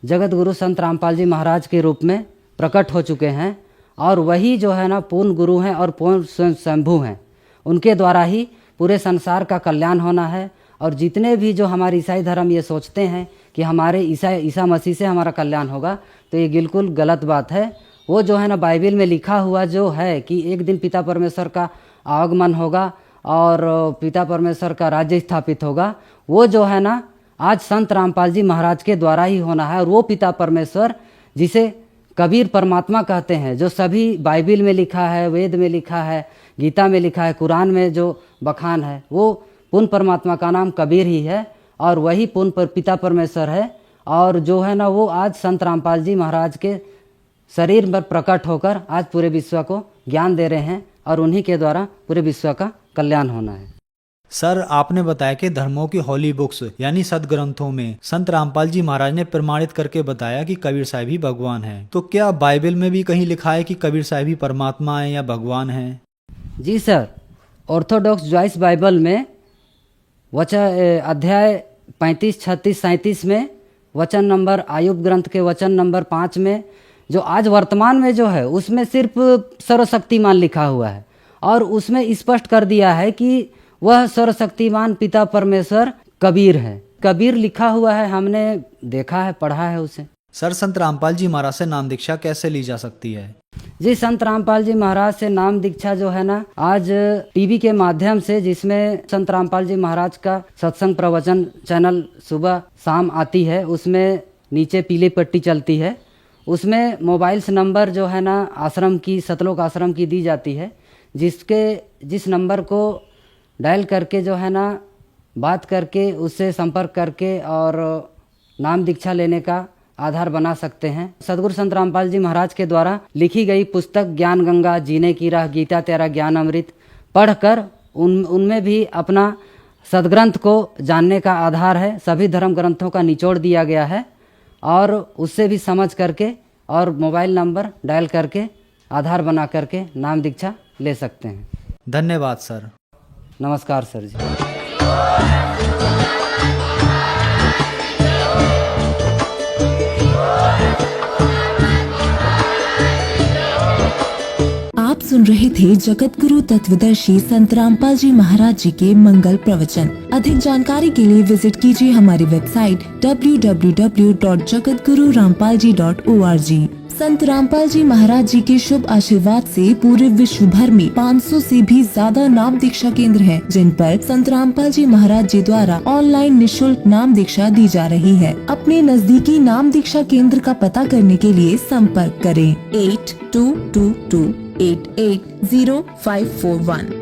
जगत गुरु संत रामपाल जी महाराज के रूप में प्रकट हो चुके हैं, और वही जो है ना पूर्ण गुरु हैं और पूर्ण शंभु हैं। उनके द्वारा ही पूरे संसार का कल्याण होना है। और जितने भी जो हमारे ईसाई धर्म ये सोचते हैं कि हमारे ईसा मसीह से हमारा कल्याण होगा, तो ये बिल्कुल गलत बात है। वो जो है ना बाइबिल में लिखा हुआ जो है कि एक दिन पिता परमेश्वर का आगमन होगा और पिता परमेश्वर का राज्य स्थापित होगा, वो जो है ना आज संत रामपाल जी महाराज के द्वारा ही होना है। और वो पिता परमेश्वर जिसे कबीर परमात्मा कहते हैं, जो सभी बाइबिल में लिखा है, वेद में लिखा है, गीता में लिखा है, कुरान में जो बखान है, वो पूर्ण परमात्मा का नाम कबीर ही है, और वही पूर्ण पिता परमेश्वर है। और जो है ना वो आज संत रामपाल जी महाराज के शरीर में प्रकट होकर आज पूरे विश्व को ज्ञान दे रहे हैं, और उन्हीं के द्वारा पूरे विश्व का कल्याण होना है। सर, आपने बताया कि धर्मों की हॉली बुक्स यानी सदग्रंथों में संत रामपाल जी महाराज ने प्रमाणित करके बताया कि कबीर साहब ही भगवान है। तो क्या बाइबल में भी कहीं लिखा है कि कबीर साहब ही परमात्मा है या भगवान है? जी सर, ऑर्थोडॉक्स जॉइस बाइबल में अध्याय 35, 36, 37 में वचन नंबर आयुब ग्रंथ के वचन नंबर 5 में जो आज वर्तमान में जो है उसमें सिर्फ सर्वशक्तिमान लिखा हुआ है, और उसमें स्पष्ट कर दिया है कि वह सर्वशक्तिमान पिता परमेश्वर कबीर है। कबीर लिखा हुआ है, हमने देखा है, पढ़ा है उसे। सर, संत रामपाल जी महाराज से नाम दीक्षा कैसे ली जा सकती है? जी, संत रामपाल जी महाराज से नाम दीक्षा जो है ना, आज टीवी के माध्यम से, जिसमें संत रामपाल जी महाराज का सत्संग प्रवचन चैनल सुबह शाम आती है, उसमें नीचे पीली पट्टी चलती है, उसमें मोबाइल्स नंबर जो है ना आश्रम की, सतलोक आश्रम की दी जाती है, जिस नंबर को डायल करके जो है ना बात करके, उससे संपर्क करके और नाम दीक्षा लेने का आधार बना सकते हैं। सदगुरु संत रामपाल जी महाराज के द्वारा लिखी गई पुस्तक ज्ञान गंगा, जीने की राह, गीता तेरा ज्ञान अमृत पढ़कर उनमें भी अपना सदग्रंथ को जानने का आधार है। सभी धर्म ग्रंथों का निचोड़ दिया गया है और उससे भी समझ करके और मोबाइल नंबर डायल करके आधार बना करके नाम दीक्षा ले सकते हैं। धन्यवाद सर। नमस्कार सर जी। आप सुन रहे थे जगत गुरु तत्वदर्शी संत रामपाल जी महाराज जी के मंगल प्रवचन। अधिक जानकारी के लिए विजिट कीजिए हमारी वेबसाइट www.jagatgururampalji.org। संत रामपाल जी महाराज जी के शुभ आशीर्वाद से पूरे विश्व भर में 500 से भी ज्यादा नाम दीक्षा केंद्र हैं, जिन पर संत रामपाल जी महाराज जी द्वारा ऑनलाइन निशुल्क नाम दीक्षा दी जा रही है। अपने नजदीकी नाम दीक्षा केंद्र का पता करने के लिए संपर्क करें 8222880541।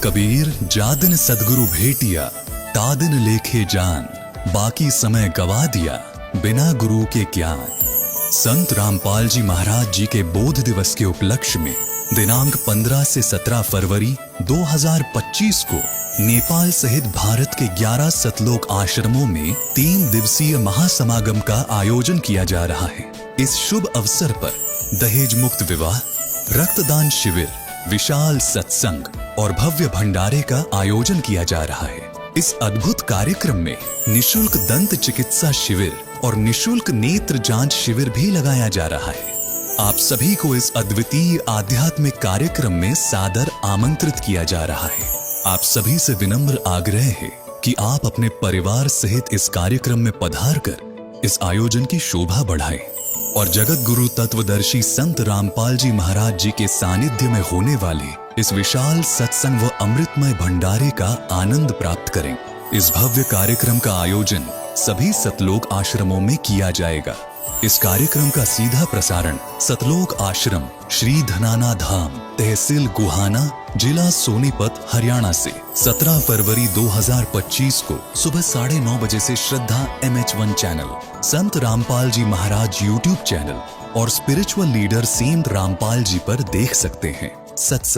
कबीर जादिन सदगुरु भेटिया, तादिन लेखे जान, बाकी समय गवा दिया, बिना गुरु के ज्ञान। संत रामपाल जी महाराज जी के बोध दिवस के उपलक्ष्य में दिनांक 15 से 17 फरवरी 2025 को नेपाल सहित भारत के 11 सतलोक आश्रमों में 3 दिवसीय महासमागम का आयोजन किया जा रहा है। इस शुभ अवसर पर दहेज मुक्त विवाह, रक्तदान शिविर, विशाल सत्संग और भव्य भंडारे का आयोजन किया जा रहा है। इस अद्भुत कार्यक्रम में निशुल्क दंत चिकित्सा शिविर और निशुल्क नेत्र जांच शिविर भी लगाया जा रहा है। आप सभी को इस अद्वितीय आध्यात्मिक कार्यक्रम में सादर आमंत्रित किया जा रहा है। आप सभी से विनम्र आग्रह है कि आप अपने परिवार सहित इस कार्यक्रम में पधार कर इस आयोजन की शोभा बढ़ाएं और जगत गुरु तत्वदर्शी संत रामपाल जी महाराज जी के सानिध्य में होने वाले इस विशाल सत्संग व अमृतमय भंडारे का आनंद प्राप्त करें। इस भव्य कार्यक्रम का आयोजन सभी सतलोक आश्रमों में किया जाएगा। इस कार्यक्रम का सीधा प्रसारण सतलोक आश्रम, श्री धनाना धाम, तहसील गुहाना, जिला सोनीपत, हरियाणा से 17 फरवरी 2025 को सुबह 9:30 बजे से श्रद्धा MH1 चैनल, संत रामपाल जी महाराज YouTube चैनल और spiritual leader Saint Rampal ji पर देख सकते हैं। सत्संग